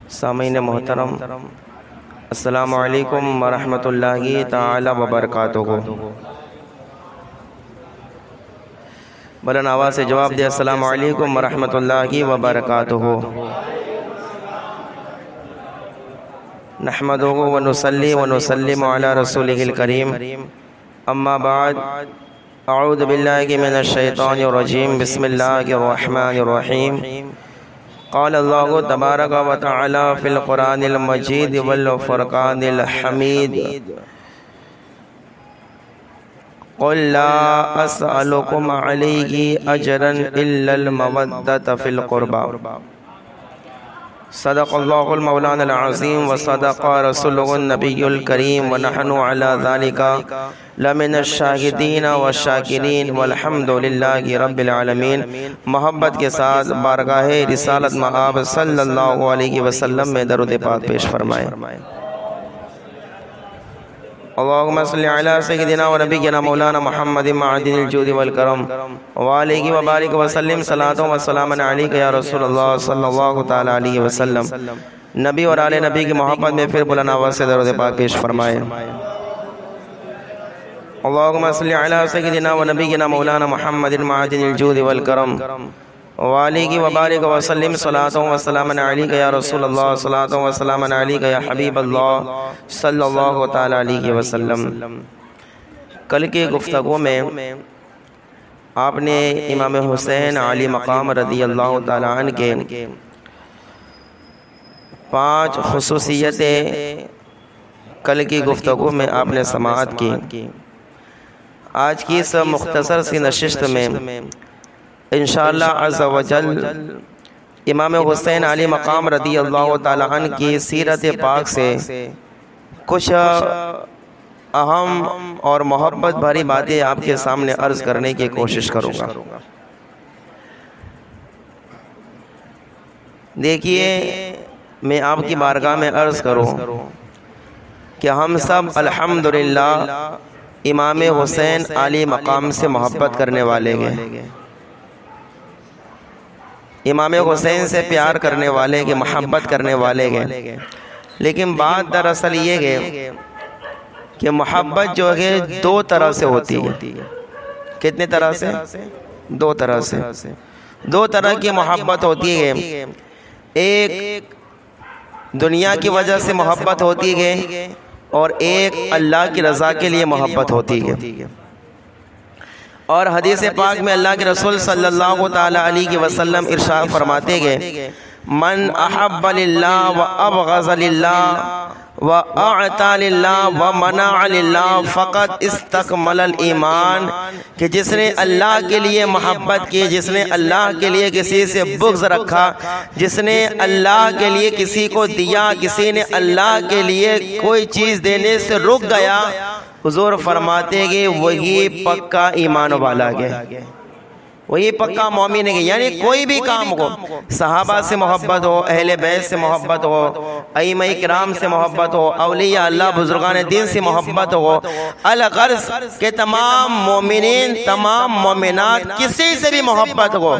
سامعین محترم، السلام علیکم ورحمۃ اللہ تعالی وبرکاتہ۔ بلند آواز سے جواب دے، السلام علیکم ورحمۃ اللہ وبرکاتہ۔ نحمدہ ونصلی ونسلم علی رسولہ الکریم، اما بعد، اعوذ باللہ من الشیطان الرجیم، بسم اللہ الرحمن الرحیم۔ قال اللہ تبارک و تعالی فی القرآن المجید والفرقان الحمید، قل لا اسألکم علیہ اجرا الا المودۃ فی القربى۔ صدق اللہ المولانا العظیم وصدق رسولہ النبی الکریم، ونحن علی ذلک لمن الشاہدین والشاکرین والحمد للہ رب العالمین۔ محبت کے ساتھ بارگاہ رسالت مآب صلی اللہ علیہ وسلم میں درود پاک پیش فرمائیں۔ اللہم صلی علی سیدنا و نبینا مولانا محمد معدن الجود والکرم وآلہ وبارک وسلم، صلاۃ و سلام علیک یا رسول اللہ صلی اللہ تعالی علیہ وسلم۔ نبی اور آل نبی کی محبت میں پھر بلند آواز سے درود پاک پیش فرمائیں۔ اللہم صلی علی سیدنا و نبینا مولانا محمد معدن الجود والکرم وآلہ وبارک وسلم، صلاۃ و سلام علیک یا رسول اللہ، صلاۃ و سلام علیک یا حبیب اللہ صلی اللہ تعالی علیہ وسلم۔ کل کی گفتگو میں آپ نے امام حسین علی مقام رضی اللہ تعالی عنہ کے 5 خصوصیتیں کل کی گفتگو میں آپ نے سماعت کی۔ آج کی اس مختصر سی نشست میں انشاءاللہ عز و جل امام حسین علی مقام رضی اللہ تعالی عنہ کی سیرت پاک سے کچھ اہم اور محبت بھری باتیں آپ کے سامنے عرض کرنے کی کوشش کروں گا۔ دیکھیے، میں آپ کی بارگاہ میں عرض کروں کہ ہم سب الحمدللہ امام حسین علی مقام سے محبت کرنے والے ہیں، امام حسین سے پیار کرنے والے ہیں، محبت کرنے والے ہیں۔ لیکن بات دراصل یہ ہے کہ محبت جو ہے 2 طرح سے ہوتی ہے۔ کتنے طرح سے؟ 2 طرح سے۔ 2 طرح کی محبت ہوتی ہے۔ ایک دنیا کی وجہ سے محبت ہوتی ہے اور ایک اللہ کی رضا کے لیے محبت ہوتی ہے۔ اور حدیث پاک میں اللہ کے رسول صلی اللہ تعالی علیہ وسلم ارشاد فرماتے ہیں، من احب للہ و ابغض للہ و اعطى للہ و منع للہ فقط استکمل الایمان، کہ جس نے اللہ کے لیے محبت کی، جس نے اللہ کے لیے کسی سے بغض رکھا، جس نے اللہ کے لیے کسی کو دیا، کسی نے اللہ کے لیے کوئی چیز دینے سے رک گیا، حضور فرماتے گے وہی پکا ایمان والا ہے، وہی پکا مومن ہے۔ یعنی کوئی بھی کام ہو، صحابہ سے محبت ہو، اہل بیت سے محبت ہو، ائمہ کرام سے محبت ہو، اولیاء اللہ بزرگان دین سے محبت ہو، الغرض کہ تمام مومنین تمام مومنات کسی سے بھی محبت ہو،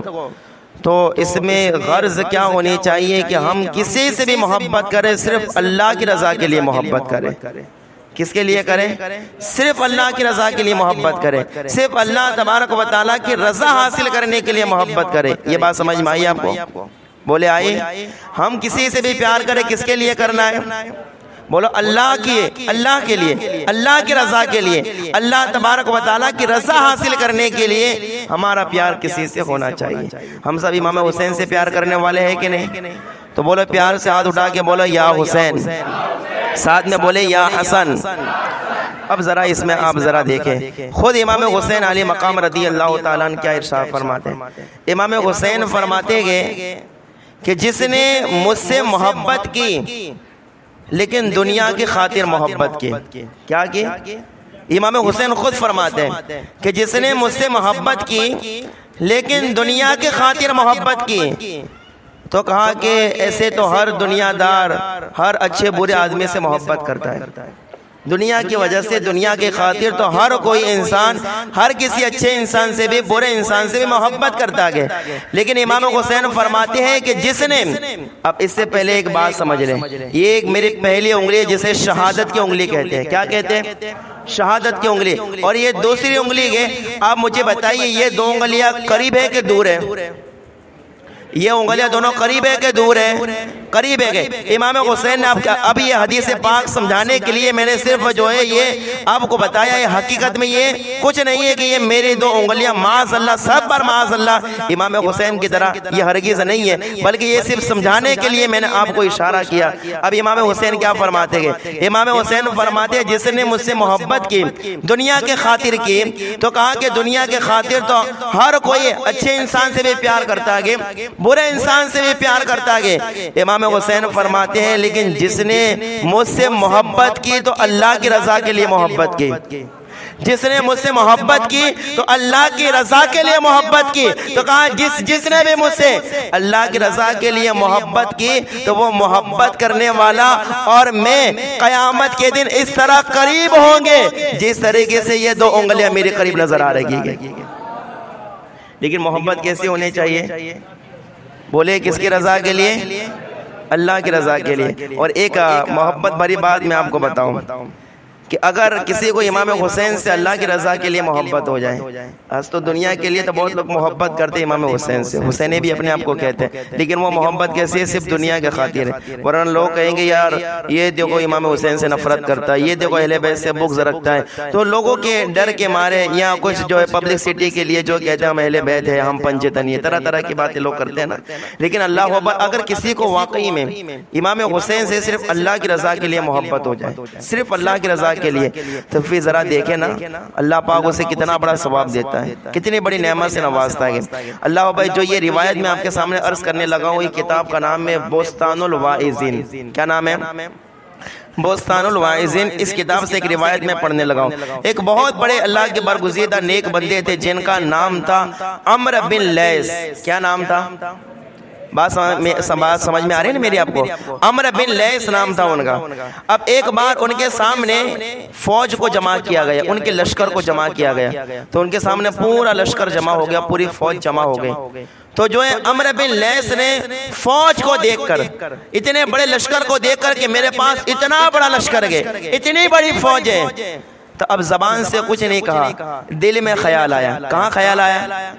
تو اس میں غرض کیا ہونی چاہیے کہ ہم کسی سے بھی محبت کریں، صرف اللہ کی رضا کے لیے محبت کریں۔ کس کے لیے کریں؟ صرف اللہ کی رضا کے لیے محبت کریں، صرف اللہ تبارک و تعالیٰ کی رضا حاصل کرنے کے لیے محبت کریں۔ یہ بات سمجھ میں آئی آپ کو؟ بولے آئی؟ ہم کسی سے بھی پیار کریں، کس کے لیے کرنا ہے؟ بولو اللہ کے لیے، اللہ کی رضا کے لیے، اللہ تبارک و تعالیٰ کی رضا حاصل کرنے کے لیے ہمارا پیار کسی سے ہونا چاہیے۔ ہم سب امام حسین سے پیار کرنے والے ہیں کہ نہیں؟ تو بولو پیار سے ہاتھ اٹھا کے بولو یا حسین، ساتھ میں بولے یا حسن۔ اب ذرا اس میں آپ ذرا دیکھیں، خود امام حسین علی مقام رضی اللہ تعالیٰ عنہ کیا ارشاد فرماتے ہیں؟ امام حسین فرماتے ہیں کہ جس نے مجھ سے محبت کی لیکن دنیا کی خاطر محبت کی، کیا کی؟ امام حسین خود فرماتے ہیں کہ جس نے مجھ سے محبت کی لیکن دنیا کی خاطر محبت کی، تو کہا کہ ایسے تو ہر دنیا دار ہر اچھے برے آدمی سے محبت کرتا ہے، دنیا کی وجہ سے، دنیا کی خاطر تو ہر کوئی انسان ہر کسی اچھے انسان سے بھی برے انسان سے بھی محبت کرتا ہے، لیکن امام حسین فرماتے ہیں کہ جس نے، اب اس سے پہلے ایک بات سمجھ لیں، یہ ایک میری پہلی انگلی ہے جسے شہادت کی انگلی کہتے ہیں۔ کیا کہتے ہیں؟ شہادت کی انگلی۔ اور یہ دوسری انگلی ہے، آپ مجھے بتائیے یہ دو انگلیاں قریب ہے کہ دور ہے؟ یہ انگلیاں دونوں قریب ہے کہ دور ہے؟ قریب ہے کہ امام حسین نے اب یہ حدیث پاک سمجھانے کے لیے میں نے صرف جو ہے یہ آپ کو بتایا، یہ حقیقت میں یہ کچھ نہیں ہے کہ یہ میری دو انگلیاں معاذ اللہ، سب پر معاذ اللہ امام حسین کی طرح، یہ ہرگز نہیں ہے، بلکہ یہ صرف سمجھانے کے لیے میں نے آپ کو اشارہ کیا۔ اب امام حسین کیا فرماتے ہیں؟ امام حسین فرماتے ہیں جس نے مجھ سے محبت کی، دنیا کے خاطر کی، تو کہا کہ دنیا کے خاطر تو ہر کوئی اچھے انسان سے بھی پیار کرتا ہے، برے انسان سے بھی پیار کرتا ہے۔ امام حسین فرماتے ہیں لیکن جس نے مجھ سے محبت کی تو اللہ کی رضا کے لیے محبت کی، جس نے مجھ سے محبت کی تو اللہ کی رضا کے لیے محبت کی، تو کہا جس نے بھی مجھ سے اللہ کی رضا کے لیے محبت کی تو وہ محبت کرنے والا اور میں قیامت کے دن اس طرح قریب ہوں گے جس طریقے سے یہ دو انگلیاں میرے قریب نظر آ رہی ہیں۔ لیکن محبت کیسے ہونی چاہیے؟ بولے کس کی رضا کے لیے؟ اللہ کی رضا کے لیے۔ اور ایک محبت بھری بات میں آپ کو بتاؤں کہ اگر کسی کو امام حسین سے اللہ کی رضا کے لیے محبت ہو جائے، آج تو دنیا کے لیے تو بہت لوگ محبت کرتے ہیں امام حسین سے، حسینی بھی اپنے آپ کو کہتے ہیں، لیکن وہ محبت کیسی ہے؟ صرف دنیا کے خاطر ہے، ورنہ لوگ کہیں گے یار یہ دیکھو امام حسین سے نفرت کرتا ہے، یہ دیکھو اہل بیت سے بغض رکھتا ہے، تو لوگوں کے ڈر کے مارے یا کچھ جو ہے پبلسٹی کے لیے جو کہتے ہیں ہم اہل بیت ہیں، ہم پنجتنی ہیں، طرح طرح کی باتیں لوگ کرتے ہیں نا۔ لیکن اللہ اکبر، اگر کسی کو واقعی میں امام حسین سے صرف اللہ کی رضا کے لیے محبت ہو جائے، صرف اللہ کی رضا کے لیے، تو پھر ذرا دیکھیں نا اللہ پاک اسے کتنا بڑا ثواب دیتا ہے، کتنی بڑی نعمت سے نوازتا ہے۔ اللہ بھائی جو یہ روایت میں آپ کے سامنے عرض کرنے لگا ہوں، یہ کتاب کا نام ہے بستان الواعظین۔ کیا نام ہے؟ بستان الواعظین۔ اس کتاب سے ایک روایت میں پڑھنے لگا ہوں۔ ایک بہت بڑے اللہ کے برگزیدہ نیک بندے تھے جن کا نام تھا عمرو بن لیث۔ کیا نام تھا؟ بات سمجھ میں آ رہی ہے نا میری آپ کو؟ عمرو بن لیث نام تھا ان کا۔ اب ایک بار ان کے سامنے فوج کو جمع کیا گیا، ان کے لشکر کو جمع کیا گیا، تو ان کے سامنے پورا لشکر جمع ہو گیا، پوری فوج جمع ہو گئی۔ تو جو ہے عمرو بن لیث نے فوج کو دیکھ کر، اتنے بڑے لشکر کو دیکھ کر کہ میرے پاس اتنا بڑا لشکر ہے، اتنی بڑی فوج ہے، تو اب زبان سے کچھ نہیں کہا، دل میں خیال آیا۔ کہاں خیال آیا؟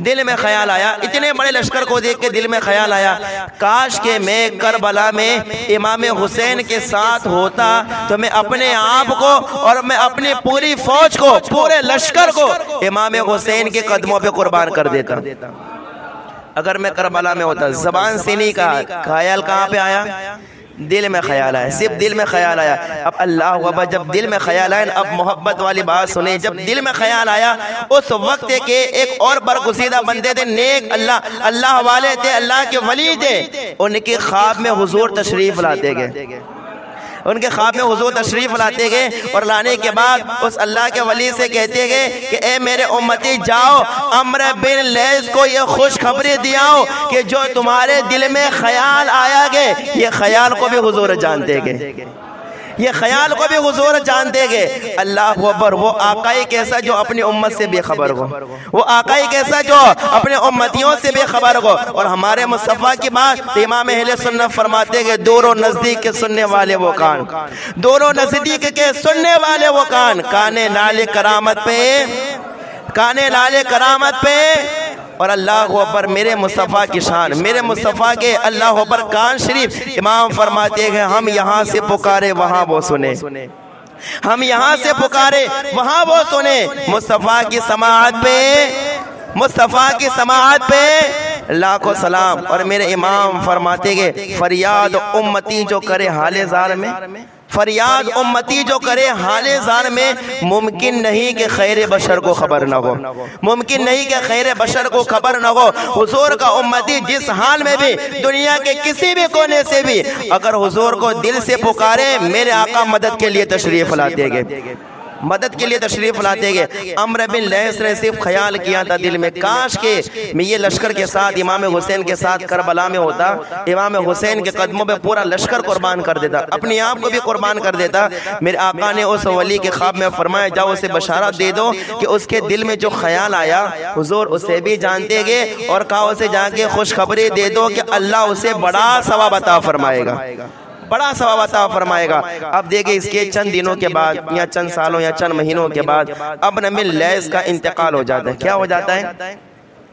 دل میں خیال آیا۔ اتنے بڑے لشکر کو دیکھ کے دل میں خیال آیا، کاش کہ میں کربلا میں امام حسین کے ساتھ ہوتا تو میں اپنے آپ کو اور میں اپنی پوری فوج کو، پورے لشکر کو امام حسین کے قدموں پہ قربان کر دیتا اگر میں کربلا میں ہوتا۔ زبان سے نہیں کہا، خیال کہاں پہ آیا؟ دل میں خیال آیا، صرف دل میں خیال آیا۔ اب اللہ اکبر، جب دل میں خیال آیا، اب محبت والی بات سنیں، جب دل میں خیال آیا اس وقت کہ ایک اور برگزیدہ بندے تھے، نیک اللہ والے تھے، اللہ کے ولی تھے، ان کے خواب میں حضور تشریف لاتے گئے، ان کے خواب میں حضور تشریف لاتے گئے، اور لانے کے بعد اس اللہ کے ولی سے کہتے گئے کہ اے میرے امتی، جاؤ عمرو بن لیث کو یہ خوشخبری دیاؤ کہ جو تمہارے دل میں خیال آیا گئے، یہ خیال کو بھی حضور جانتے گئے، یہ خیال کو بھی حضور جانتے گئے۔ اللہ اکبر، وہ آقائی کیسا جو اپنی امت سے بے خبر ہو، وہ آقائی کیسا جو اپنے امتیوں سے بے خبر ہو۔ اور ہمارے مصطفیٰ کی بات تو امام اہل سنت فرماتے کہ دور و نزدیک کے سننے والے وہ کان، دور و نزدیک کے سننے والے وہ کان، کانے لالے کرامت پہ، کانے لالے کرامت پہ۔ اور اللہ اکبر، میرے مصطفیٰ کی شان، میرے مصطفیٰ کے اللہ اکبر کان شریف، امام فرماتے ہیں ہم یہاں سے پکارے وہاں وہ سنے، ہم یہاں سے پکارے وہاں وہ سنے۔ مصطفیٰ کی سماعت پہ، مصطفیٰ کی سماعت پہ لاکھوں سلام۔ اور میرے امام فرماتے ہیں فریاد امتی جو کرے حال زار میں، فریاد امتی جو کرے حال زار میں، ممکن نہیں کہ خیر بشر کو خبر نہ ہو، ممکن نہیں کہ خیر بشر کو خبر نہ ہو۔ حضور کا امتی جس حال میں بھی، دنیا کے کسی بھی کونے سے بھی، اگر حضور کو دل سے پکارے، میرے آقا مدد کے لیے تشریف لاتے گئے، مدد کے لیے تشریف لاتے گئے۔ عمرو بن لیث نے صرف خیال کیا تھا دل میں، کاش کہ میں یہ لشکر کے ساتھ امام حسین کے ساتھ کربلا میں ہوتا، امام حسین کے قدموں پہ پورا لشکر قربان کر دیتا، اپنے آپ کو بھی قربان کر دیتا۔ میرے آقا نے اس ولی کے خواب میں فرمایا جاؤ اسے بشارت دے دو کہ اس کے دل میں جو خیال آیا حضور اسے بھی جانتے گئے، اور کہا اسے جا کے خوشخبری دے دو کہ اللہ اسے بڑا ثواب عطا فرمائے گا، بڑا ثواب عطا فرمائے گا۔ اب دیکھیں اس کے چند دنوں کے بعد یا چند سالوں یا چند مہینوں کے بعد عمرو بن لیث کا انتقال ہو جاتا ہے۔ کیا ہو جاتا ہے؟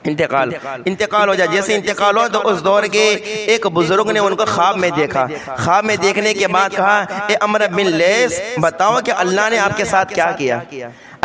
انتقال ہو جائے۔ جیسے انتقال ہو تو اس دور کے ایک بزرگ نے ان کو خواب میں دیکھا، خواب میں دیکھنے کے بعد کہا اے عمرو بن لیث بتاؤ کہ اللہ نے آپ کے ساتھ کیا کیا،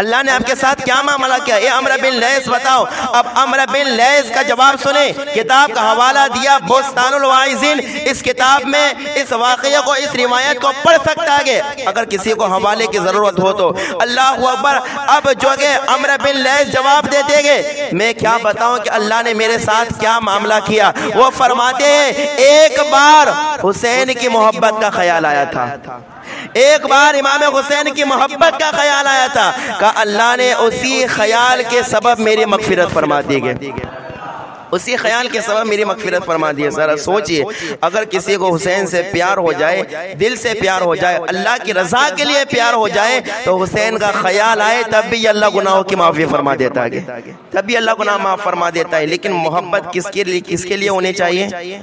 اللہ نے آپ کے ساتھ کیا معاملہ کیا، اے عمرو بن لیث بتاؤ۔ اب عمرو بن لیث کا جواب سنیں، کتاب کا حوالہ دیا بستان الواعظین، اس کتاب میں اس واقعے کو، اس روایت کو پڑھ سکتا ہے اگر کسی کو حوالے کی ضرورت ہو تو۔ اللہ اکبر۔ اب جو کہ عمرو بن لیث جواب دیتے گئے میں کیا بتاؤں کہ اللہ نے میرے ساتھ کیا معاملہ کیا۔ وہ فرماتے ہیں ایک بار حسین کی محبت کا خیال آیا تھا، ایک بار امام حسین کی محبت کا خیال آیا تھا، کہ اللہ نے اسی خیال کے سبب میری مغفرت فرما دی گئی، اسی خیال کے سبب میری مغفرت فرما دی ہے۔ ذرا سوچئے اگر کسی کو حسین سے پیار ہو جائے، دل سے پیار ہو جائے، اللہ کی رضا کے لیے پیار ہو جائے، تو حسین کا خیال آئے تب بھی اللہ گناہوں کی معافی فرما دیتا ہے، تب بھی اللہ گناہ معاف فرما دیتا ہے۔ لیکن محبت کس کے لیے ہونی چاہیے؟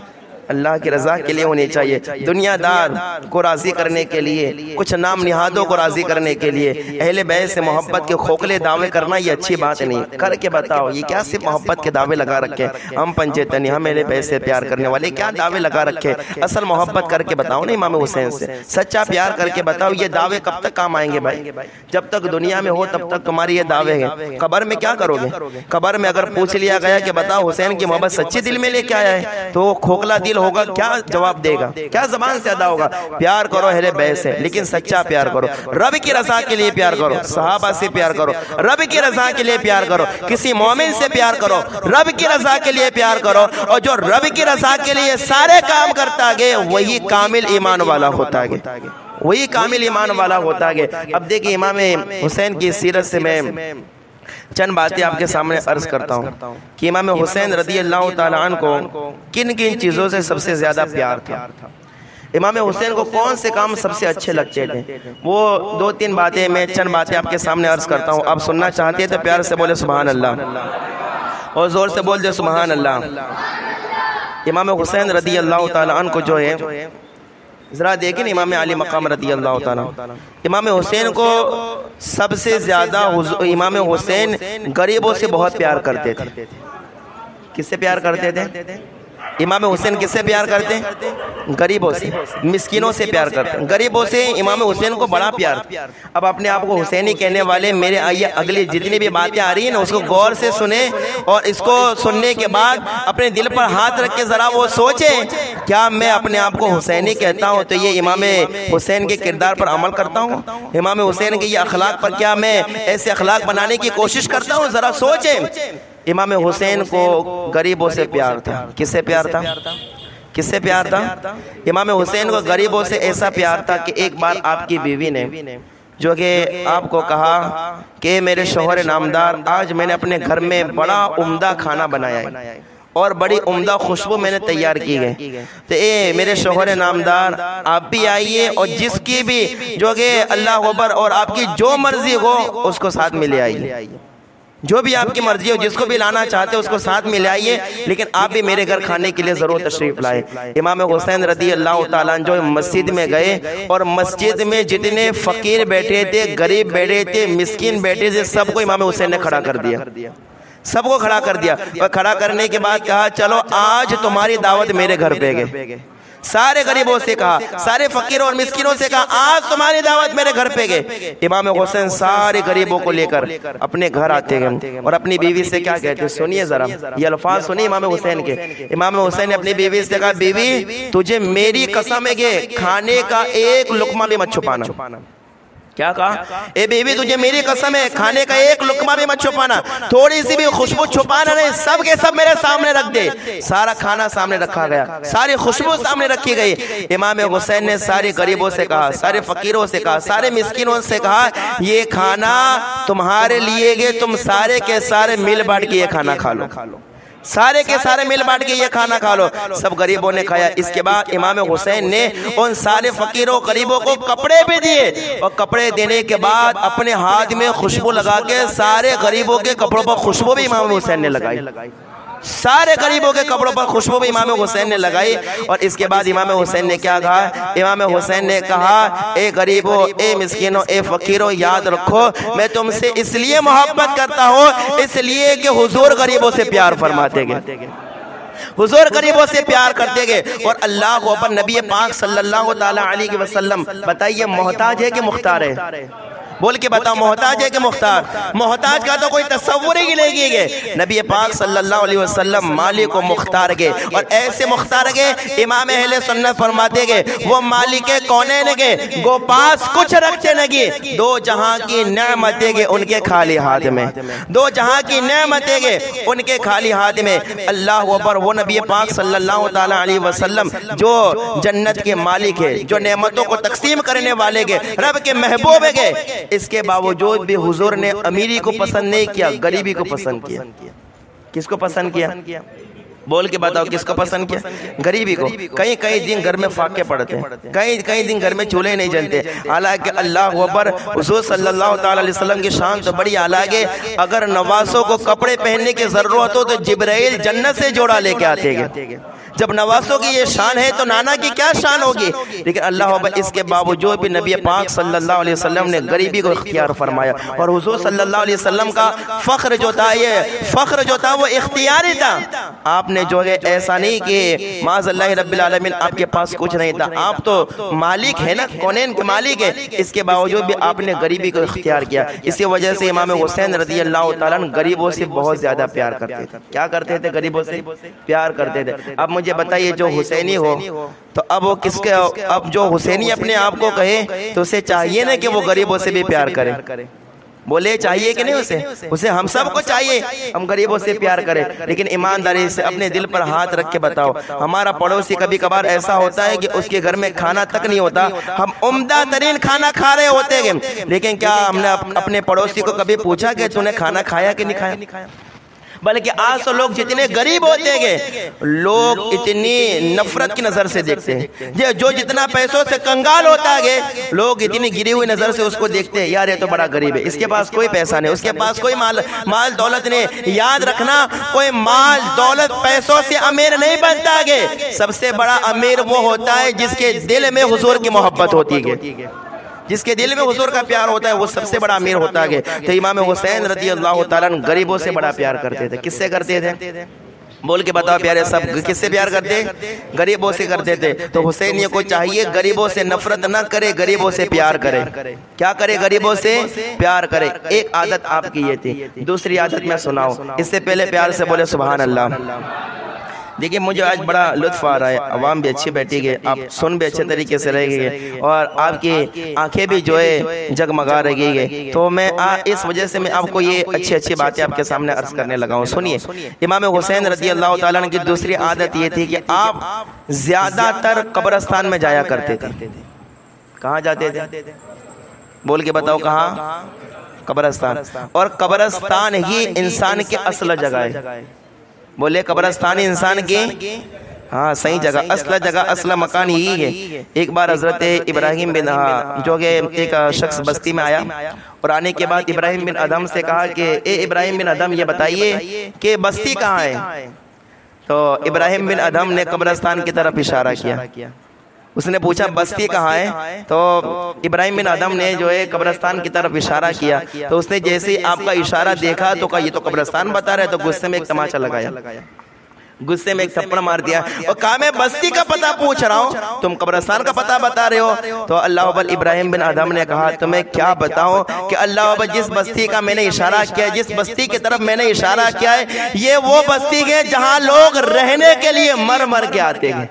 اللہ کی رضا کے لیے ہونی چاہیے۔ دنیا دار کو راضی کرنے کے لیے، کچھ نام نہادوں کو راضی کرنے کے لیے اہل بیت سے محبت کے کھوکھلے دعوے کرنا یہ اچھی بات نہیں۔ کر کے بتاؤ، یہ کیا صرف محبت کے دعوے لگا رکھے، ہم پنجیتنی، ہم اہل بیت سے پیار کرنے والے، کیا دعوے لگا رکھے؟ اصل محبت کر کے بتاؤ نا امام حسین سے، سچا پیار کر کے بتاؤ۔ یہ دعوے کب تک کام آئیں گے بھائی؟ جب تک دنیا میں ہو تب تک تمہاری یہ دعوے ہیں۔ قبر میں کیا کرو گے؟ قبر میں اگر پوچھ لیا گیا کہ بتاؤ حسین کی محبت سچی دل میں لے کے آیا ہے، تو وہ کھوکھلا دل ہوگا، کیا جواب دے گا، کیا زبان سے ادا ہوگا؟ پیار کرو اہل بیت سے، لیکن سچا پیار کرو، رب کی رضا کے لیے پیار کرو، صحابہ سے پیار کرو، رب کی رضا کے لیے پیار کرو، کسی مومن سے پیار کرو، رب کی رضا کے لیے پیار کرو، اور جو رب کی رضا کے لیے سارے کام کرتا گئے وہی کامل ایمان والا ہوتا گئے، وہی کامل ایمان والا ہوتا گئے۔ اب دیکھیں امام حسین کی سیرت سے میں چند باتیں آپ کے سامنے عرض کرتا ہوں کہ امام حسین رضی اللہ تعالیٰ عنہ کو کن کن چیزوں سے سب سے زیادہ پیار تھا، امام حسین کو کون سے کام سب سے اچھے لگتے تھے۔ وہ دو تین باتیں، میں چند باتیں آپ کے سامنے عرض کرتا ہوں، آپ سننا چاہتے ہیں تو پیار سے بولے سبحان اللہ، اور زور سے بول دے سبحان اللہ۔ امام حسین رضی اللہ تعالیٰ عنہ کو جو ہے ذرا دیکھیں امام علی مقام رضی اللہ تعالیٰ، امام حسین کو سب سے زیادہ امام حسین غریبوں سے بہت پیار کرتے تھے۔ کس سے پیار کرتے تھے؟ امام حسین کس سے پیار کرتے ہیں؟ غریبوں سے، مسکینوں سے پیار کرتے ہیں، غریبوں سے امام حسین کو بڑا پیار تھا۔ اب اپنے آپ کو حسینی کہنے والے میرے آئیے اگلی جتنی بھی باتیں آ رہی ہیں نا اس کو غور سے سنیں، اور اس کو سننے کے بعد اپنے دل پر ہاتھ رکھ کے ذرا وہ سوچیں کیا میں اپنے آپ کو حسینی کہتا ہوں تو یہ امام حسین کے کردار پر عمل کرتا ہوں؟ امام حسین کے یہ اخلاق پر کیا میں ایسے اخلاق بنانے کی کوشش کرتا ہوں؟ ذرا سوچیں۔ امام حسین کو غریبوں سے پیار تھا۔ کس سے پیار تھا؟ کس سے پیار تھا؟ امام حسین کو غریبوں سے ایسا پیار تھا کہ ایک بار آپ کی بیوی نے جو کہ آپ کو کہا کہ میرے شوہر نامدار آج میں نے اپنے گھر میں بڑا عمدہ کھانا بنایا ہے اور بڑی عمدہ خوشبو میں نے تیار کی گئی، تو اے میرے شوہر نامدار آپ بھی آئیے، اور جس کی بھی جو کہ اللہ اکبر اور آپ کی جو مرضی ہو اس کو ساتھ میں لے آئیے، جو بھی آپ کی مرضی ہو، جس کو بھی لانا چاہتے اس کو ساتھ میں لے آئیے، لیکن آپ بھی میرے گھر کھانے کے لیے ضرور تشریف لائے۔ امام حسین رضی اللہ تعالیٰ جو مسجد میں گئے، اور مسجد میں جتنے فقیر بیٹھے تھے، غریب بیٹھے تھے، مسکین بیٹھے تھے، سب کو امام حسین نے کھڑا کر دیا، سب کو کھڑا کر دیا، اور کھڑا کرنے کے بعد کہا چلو آج تمہاری دعوت میرے گھر پہ گئے۔ سارے غریبوں سے کہا، سارے فقیروں اور مسکینوں سے کہا آج تمہاری دعوت میرے گھر پہ گئے۔ امام حسین سارے غریبوں کو لے کر اپنے گھر آتے گئے، اور اپنی بیوی سے کیا کہتے ہیں سنیے ذرا، یہ الفاظ سنیے امام حسین کے۔ امام حسین نے اپنی بیوی سے کہا بیوی تجھے میری قسم ہے کہ کھانے کا ایک لقمہ بھی مت چھپانا، کیا کہا؟ اے بیوی تجھے میری قسم ہے کھانے کا ایک لقمہ بھی مت چھپانا، تھوڑی سی بھی خوشبو چھپانا نہیں، سب کے سب میرے سامنے رکھ دے۔ سارا کھانا سامنے رکھا گیا، ساری خوشبو سامنے رکھی گئی۔ امام حسین نے سارے غریبوں سے کہا، سارے فقیروں سے کہا، سارے مسکینوں سے کہا یہ کھانا تمہارے لیے گے، تم سارے کے سارے مل بانٹ کے یہ کھانا کھا لو، سارے کے سارے مل بانٹ کے یہ کھانا کھا لو۔ سب غریبوں نے کھایا۔ اس کے بعد امام حسین نے ان سارے فقیروں غریبوں کو کپڑے بھی دیے، اور کپڑے دینے کے بعد اپنے ہاتھ میں خوشبو لگا کے سارے غریبوں کے کپڑوں پر خوشبو بھی امام حسین نے لگائی، سارے غریبوں کے کپڑوں پر خوشبو بھی امام حسین نے لگائی۔ اور اس کے بعد امام حسین نے کیا کہا؟ امام حسین نے کہا اے غریبوں، اے مسکینوں، اے فقیروں، یاد رکھو میں تم سے اس لیے محبت کرتا ہوں اس لیے کہ حضور غریبوں سے پیار فرماتے گئے، حضور غریبوں سے پیار کرتے گئے۔ اور اللہ اکبر، نبی پاک صلی اللہ تعالیٰ علیہ وسلم بتائیے محتاج ہے کہ مختار ہے؟ بول کے بتاؤ، محتاج ہے کہ مختار؟ محتاج کا تو کوئی تصور ہی نہیں کیے گئے۔ نبی پاک صلی اللہ علیہ وسلم مالک و مختار گئے، اور ایسے مختار گئے امام اہل سنت فرماتے گئے وہ مالک کونین گئے، گو پاس کچھ رکھتے نگی، دو جہاں کی نعمتیں گئے ان کے خالی ہاتھ میں، دو جہاں کی نعمتیں گئے ان کے خالی ہاتھ میں۔ اللہ اکبر، وہ نبی پاک صلی اللہ تعالیٰ علیہ وسلم جو جنت کے مالک ہے، جو نعمتوں کو تقسیم کرنے والے گئے، رب کے محبوب گئے، اس کے باوجود بھی حضور نے امیری کو پسند نہیں کیا، غریبی کو پسند کیا۔ کس کو پسند کیا؟ بول کے بتاؤ کس کو پسند کیا؟ غریبی کو۔ کئی کئی دن گھر میں فاقے پڑتے ہیں، کئی دن گھر میں چولہے نہیں جلتے، حالانکہ اللہ اکبر حضور صلی اللہ تعالیٰ علیہ وسلم کی شان تو بڑی اعلیٰ ہے۔ اگر نواسوں کو کپڑے پہننے کی ضرورت ہو تو جبرائیل جنت سے جوڑا لے کے آتے گئے۔ جب نواسوں کی یہ شان ہے تو نانا کی کیا شان ہوگی؟ لیکن اللہ اکبر، اس کے باوجود بھی نبی پاک صلی اللہ علیہ وسلم نے غریبی کو اختیار فرمایا، اور حضور صلی اللہ علیہ وسلم کا فخر جو تھا، یہ فخر جو تھا وہ اختیاری تھا۔ آپ نے جو ہے ایسا نہیں کہ معاذ اللہ رب العالمین آپ کے پاس کچھ نہیں تھا، آپ تو مالک ہے نا، کونین کے مالک ہے، اس کے باوجود بھی آپ نے غریبی کو اختیار کیا۔ اسی وجہ سے امام حسین رضی اللہ تعالیٰ عنہ غریبوں سے بہت زیادہ پیار کرتے تھے۔ کیا کرتے تھے؟ غریبوں سے پیار کرتے تھے۔ اب مجھے بتائیے جو حسینی ہو تو اب وہ کس کے، اب جو حسینی اپنے آپ کو کہے تو اسے چاہیے نا کہ وہ غریبوں سے بھی پیار کرے؟ بولے چاہیے کہ نہیں؟ اسے ہم سب کو چاہیے ہم غریبوں سے پیار کریں، لیکن ایمانداری سے اپنے دل پر ہاتھ رکھ کے بتاؤ، ہمارا پڑوسی کبھی کبھار ایسا ہوتا ہے کہ اس کے گھر میں کھانا تک نہیں ہوتا، ہم عمدہ ترین کھانا کھا رہے ہوتے ہیں، لیکن کیا ہم نے اپنے پڑوسی کو کبھی پوچھا کہ تو نے کھانا کھایا کہ نہیں کھایا؟ بلکہ آج تو لوگ جتنے غریب ہوتے گئے، لوگ اتنی نفرت کی نظر سے دیکھتے ہیں، جو جتنا پیسوں سے کنگال ہوتا گئے لوگ اتنی گری ہوئی نظر سے اس کو دیکھتے ہیں، یار یہ تو بڑا غریب ہے، اس کے پاس کوئی پیسہ نہیں، اس کے پاس کوئی مال دولت نہیں۔ یاد رکھنا، کوئی مال دولت پیسوں سے امیر نہیں بنتا گئے، سب سے بڑا امیر وہ ہوتا ہے جس کے دل میں حضور کی محبت ہوتی ہے، جس کے دل میں حضور کا پیار ہوتا ہے وہ سب سے بڑا امیر ہوتا ہے۔ تو امام حسین رضی اللہ تعالیٰ عنہ غریبوں سے بڑا پیار کرتے تھے۔ کس سے کرتے تھے؟ بول کے بتاؤ پیارے، سب کس سے پیار کرتے؟ غریبوں سے کرتے تھے۔ تو حسین کو چاہیے غریبوں سے نفرت نہ کرے، غریبوں سے پیار کرے۔ کیا کرے؟ غریبوں سے پیار کرے۔ ایک عادت آپ کی یہ تھی، دوسری عادت میں سناؤں، اس سے پہلے پیار سے بولے سبحان اللہ۔ دیکھیں مجھے آج بڑا لطف آ رہا ہے، عوام بھی اچھی بیٹھی گئے، آپ سن بھی اچھے طریقے سے رہ گئے، اور آپ کی آنکھیں بھی جو ہے جگمگا رہ گئی۔ تو میں اس وجہ سے میں آپ کو یہ اچھی باتیں آپ کے سامنے عرض کرنے لگا ہوں۔ سنیے، امام حسین رضی اللہ تعالیٰ عنہ کی دوسری عادت یہ تھی کہ آپ زیادہ تر قبرستان میں جایا کرتے تھے۔ کہاں جاتے تھے؟ بول کے بتاؤ کہاں؟ قبرستان۔ اور قبرستان ہی انسان کی اصل جگہ ہے۔ بولے قبرستان انسان کی ہاں صحیح جگہ، اصل مکان یہی ہے۔ ایک بار حضرت ابراہیم بن جو کہ ایک شخص بستی میں آیا، اور آنے کے بعد ابراہیم بن ادھم سے کہا کہ اے ابراہیم بن ادھم یہ بتائیے کہ بستی کہاں ہے؟ تو ابراہیم بن ادھم نے قبرستان کی طرف اشارہ کیا۔ اس نے پوچھا بستی کہاں ہے؟ تو ابراہیم بن ادھم نے جو ہے قبرستان کی طرف اشارہ کیا۔ تو اس نے جیسے ہی آپ کا اشارہ دیکھا تو کہا یہ تو قبرستان بتا رہا ہے، تو غصے میں ایک تماچا لگایا، غصے میں ایک تھپڑ مار دیا، اور کہا میں بستی کا پتہ پوچھ رہا ہوں، تم قبرستان کا پتہ بتا رہے ہو۔ تو اللہ اکبر، ابراہیم بن ادھم نے کہا تمہیں کیا بتاؤں کہ اللہ اکبر، جس بستی کا میں نے اشارہ کیا، جس بستی کی طرف میں نے اشارہ کیا ہے، یہ وہ بستی ہے جہاں لوگ رہنے کے لیے مر کے آتے ہیں۔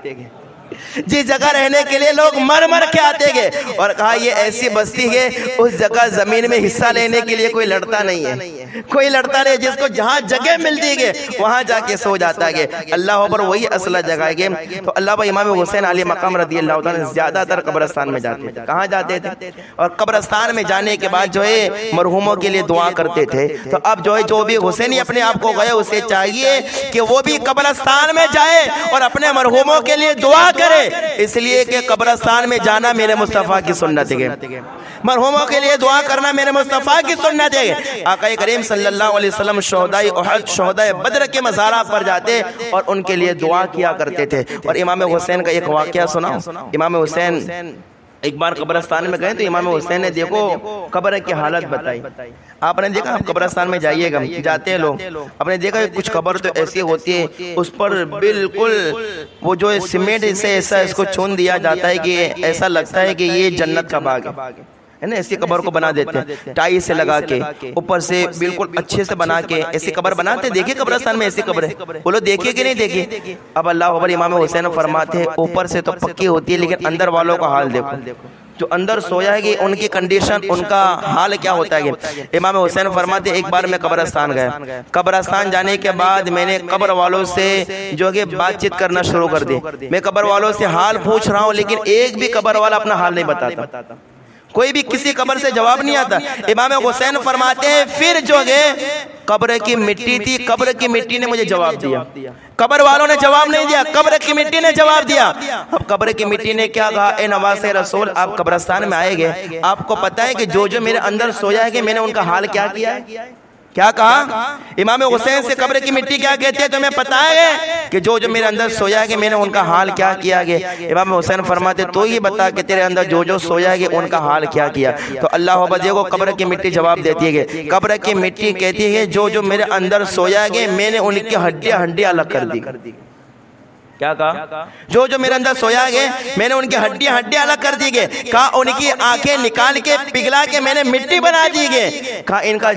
جس جگہ رہنے کے لیے لوگ مر مر کے آتے گے، اور کہا یہ ایسی بستی ہے اس جگہ زمین میں حصہ لینے کے لیے کوئی لڑتا نہیں ہے، کوئی لڑتا نہیں، جس کو جہاں جگہ ملتی ہے وہاں جا کے سو جاتا ہے۔ اللہ پر وہی اصلہ جگہ ہے۔ تو اللہ پر امام حسین علی مقام رضی اللہ تعالیٰ زیادہ تر قبرستان میں جاتے تھے۔ کہاں جاتے تھے؟ اور قبرستان میں جانے کے بعد جو ہے مرحوموں کے لیے دعا کرتے تھے۔ تو اب جو ہے جو بھی حسینی اپنے آپ کو گئے اسے چاہیے کہ وہ بھی قبرستان میں جائے اور اپنے مرحوموں کے لیے دعا کرے، اس لیے کہ قبرستان میں جانا میرے مصطفیٰ کی سنت ہے، مرحوموں کے لیے دعا کرنا میرے مصطفیٰ کی سنت ہے۔ آقا کریم صلی اللہ علیہ وسلم شہدائے احد، شہدائے بدر کے مزارات پر جاتے اور ان کے لیے دعا کیا کرتے تھے۔ اور امام حسین کا ایک واقعہ سناؤ۔ امام حسین ایک بار قبرستان میں گئے تو امام حسین نے دیکھو قبر کی حالت بتائی۔ آپ نے دیکھا آپ قبرستان میں جائیے گا، جاتے ہیں لوگ، آپ نے دیکھا کچھ قبر تو ایسی ہوتی ہے اس پر بالکل وہ جو سیمنٹ سے ایسا اس کو چون دیا جاتا ہے کہ ایسا لگتا ہے کہ یہ جنت کا باغ ہے نا۔ ایسی قبر کو بنا دیتے ہیں ٹائی سے لگا کے، اوپر سے بالکل اچھے سے بنا کے ایسی قبر بناتے ہیں۔ دیکھیں قبرستان میں ایسی قبر ہے، بولو دیکھیے کہ نہیں دیکھیے؟ اب اللہ اکبر، امام حسین فرماتے ہیں اوپر سے تو پکی ہوتی ہے لیکن اندر والوں کا حال دیکھو، جو اندر سویا ہے کہ ان کی کنڈیشن، ان کا حال کیا ہوتا ہے۔ امام حسین فرماتے ہیں ایک بار میں قبرستان گیا، قبرستان جانے کے بعد میں نے قبر والوں سے جو کہ بات چیت کرنا شروع کر دی۔ میں قبر والوں سے حال پوچھ رہا ہوں لیکن ایک بھی قبر والا اپنا حال نہیں بتاتا، کوئی بھی کسی قبر سے جواب نہیں آتا۔ امام حسین فرماتے ہیں پھر جو ہے قبر کی مٹی تھی، قبر کی مٹی نے مجھے جواب دیا، قبر والوں نے جواب نہیں دیا، قبر کی مٹی نے جواب دیا۔ اب قبر کی مٹی نے کیا کہا؟ اے نواز رسول، آپ قبرستان میں آئے گے، آپ کو پتہ ہے کہ جو میرے اندر سویا ہے کہ میں نے ان کا حال کیا کیا ہے؟ کیا کہا؟ امام حسین سے قبر کی مٹی کیا کہتے ہیں تمہیں پتہ ہے کہ جو میرے اندر سویا ہے کہ میں نے ان کا حال کیا کیا گیا؟ امام حسین فرماتے تو یہ بتا کہ تیرے اندر جو سویا ہے کہ ان کا حال کیا کیا؟ تو اللہ بجے کو قبر کی مٹی جواب دیتی ہے کہ قبر کی مٹی کہتی ہے جو میرے اندر سویا ہے کہ میں نے ان کی ہڈیاں الگ کر دی۔ کیا کہا؟ جو میرے اندر سویا گئے میں نے ان کی ہڈیاں الگ کر دی گئے۔ کہا ان کی آنکھیں نکال کے پگھلا کے میں نے مٹی بنا دی گئے۔ کہا ان کا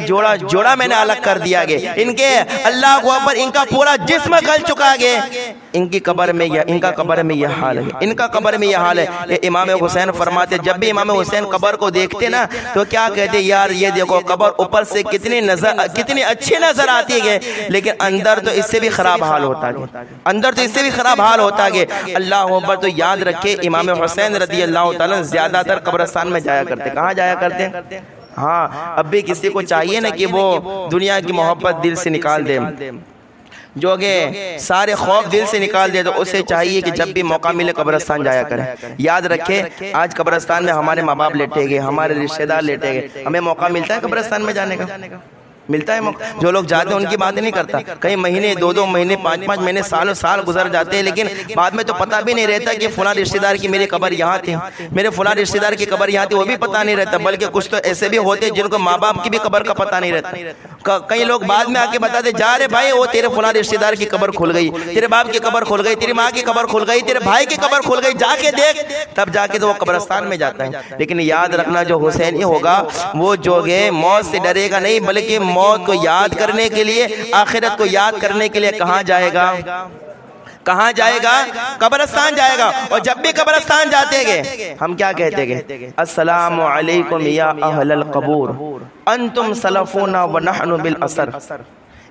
جوڑا میں نے الگ کر دیا گئے، ان کے اللہ کو اوپر ان کا پورا جسم گل چکا گئے۔ ان کی قبر میں ان کا قبر میں یہ حال ہے، ان کا قبر میں یہ حال ہے۔ امام حسین فرماتے جب بھی امام حسین قبر کو دیکھتے نا تو کیا کہتے؟ یار یہ دیکھو قبر اوپر سے کتنی اچھی نظر آتی ہے لیکن اندر تو اس سے بھی خراب حال ہوتا ہے، اندر تو اس سے بھی خراب حال ہوتا ہے۔ اللہ اکبر۔ تو یاد رکھے امام حسین رضی اللہ تعالیٰ زیادہ تر قبرستان میں جایا کرتے۔ کہاں جایا کرتے؟ ہاں اب بھی کسی کو چاہیے نا کہ وہ دنیا کی محبت دل سے نکال دے، جو کہ سارے خوف دل سے نکال دے، تو اسے چاہیے کہ جب بھی موقع ملے قبرستان جایا کرے۔ یاد رکھے آج قبرستان میں ہمارے ماں باپ لیٹے گئے، ہمارے رشتہ دار لیٹے گئے، ہمیں موقع ملتا ہے قبرستان میں جانے کا؟ ملتا ہے موقع؟ جو لوگ جاتے ہیں ان کی بات نہیں کرتا، کئی مہینے 2 مہینے 5 مہینے سال گزر جاتے ہیں لیکن بعد میں تو پتہ بھی نہیں رہتا کہ فلاں رشتہ دار کی میری قبر یہاں تھی، میرے فلاں رشتہ دار کی قبر یہاں تھی، وہ بھی پتہ نہیں رہتا۔ بلکہ کچھ تو ایسے بھی ہوتے جن کو ماں باپ کی بھی قبر کا پتہ نہیں رہتا۔ کئی لوگ بعد میں آ کے بتاتے جا رہے بھائی وہ تیرے فلاں رشتہ دار کی قبر کھل گئی، تیرے باپ کی قبر کھل گئی، تیری ماں کی قبر کھل گئی، تیرے بھائی کی قبر کھل گئی، جا کے دیکھ، تب جا کے تو وہ قبرستان میں جاتا ہے۔ لیکن یاد رکھنا جو حسینی ہوگا وہ جو ہے موت سے ڈرے گا نہیں بلکہ موت کو یاد کرنے کے لیے، آخرت کو یاد کرنے کے لیے کہاں جائے گا؟ کہاں جائے گا؟ قبرستان جائے گا۔ اور جب بھی قبرستان جاتے گے ہم کیا کہتے گے؟ السلام علیکم یا اہل القبور انتم سلفونا ونحن بالاثر۔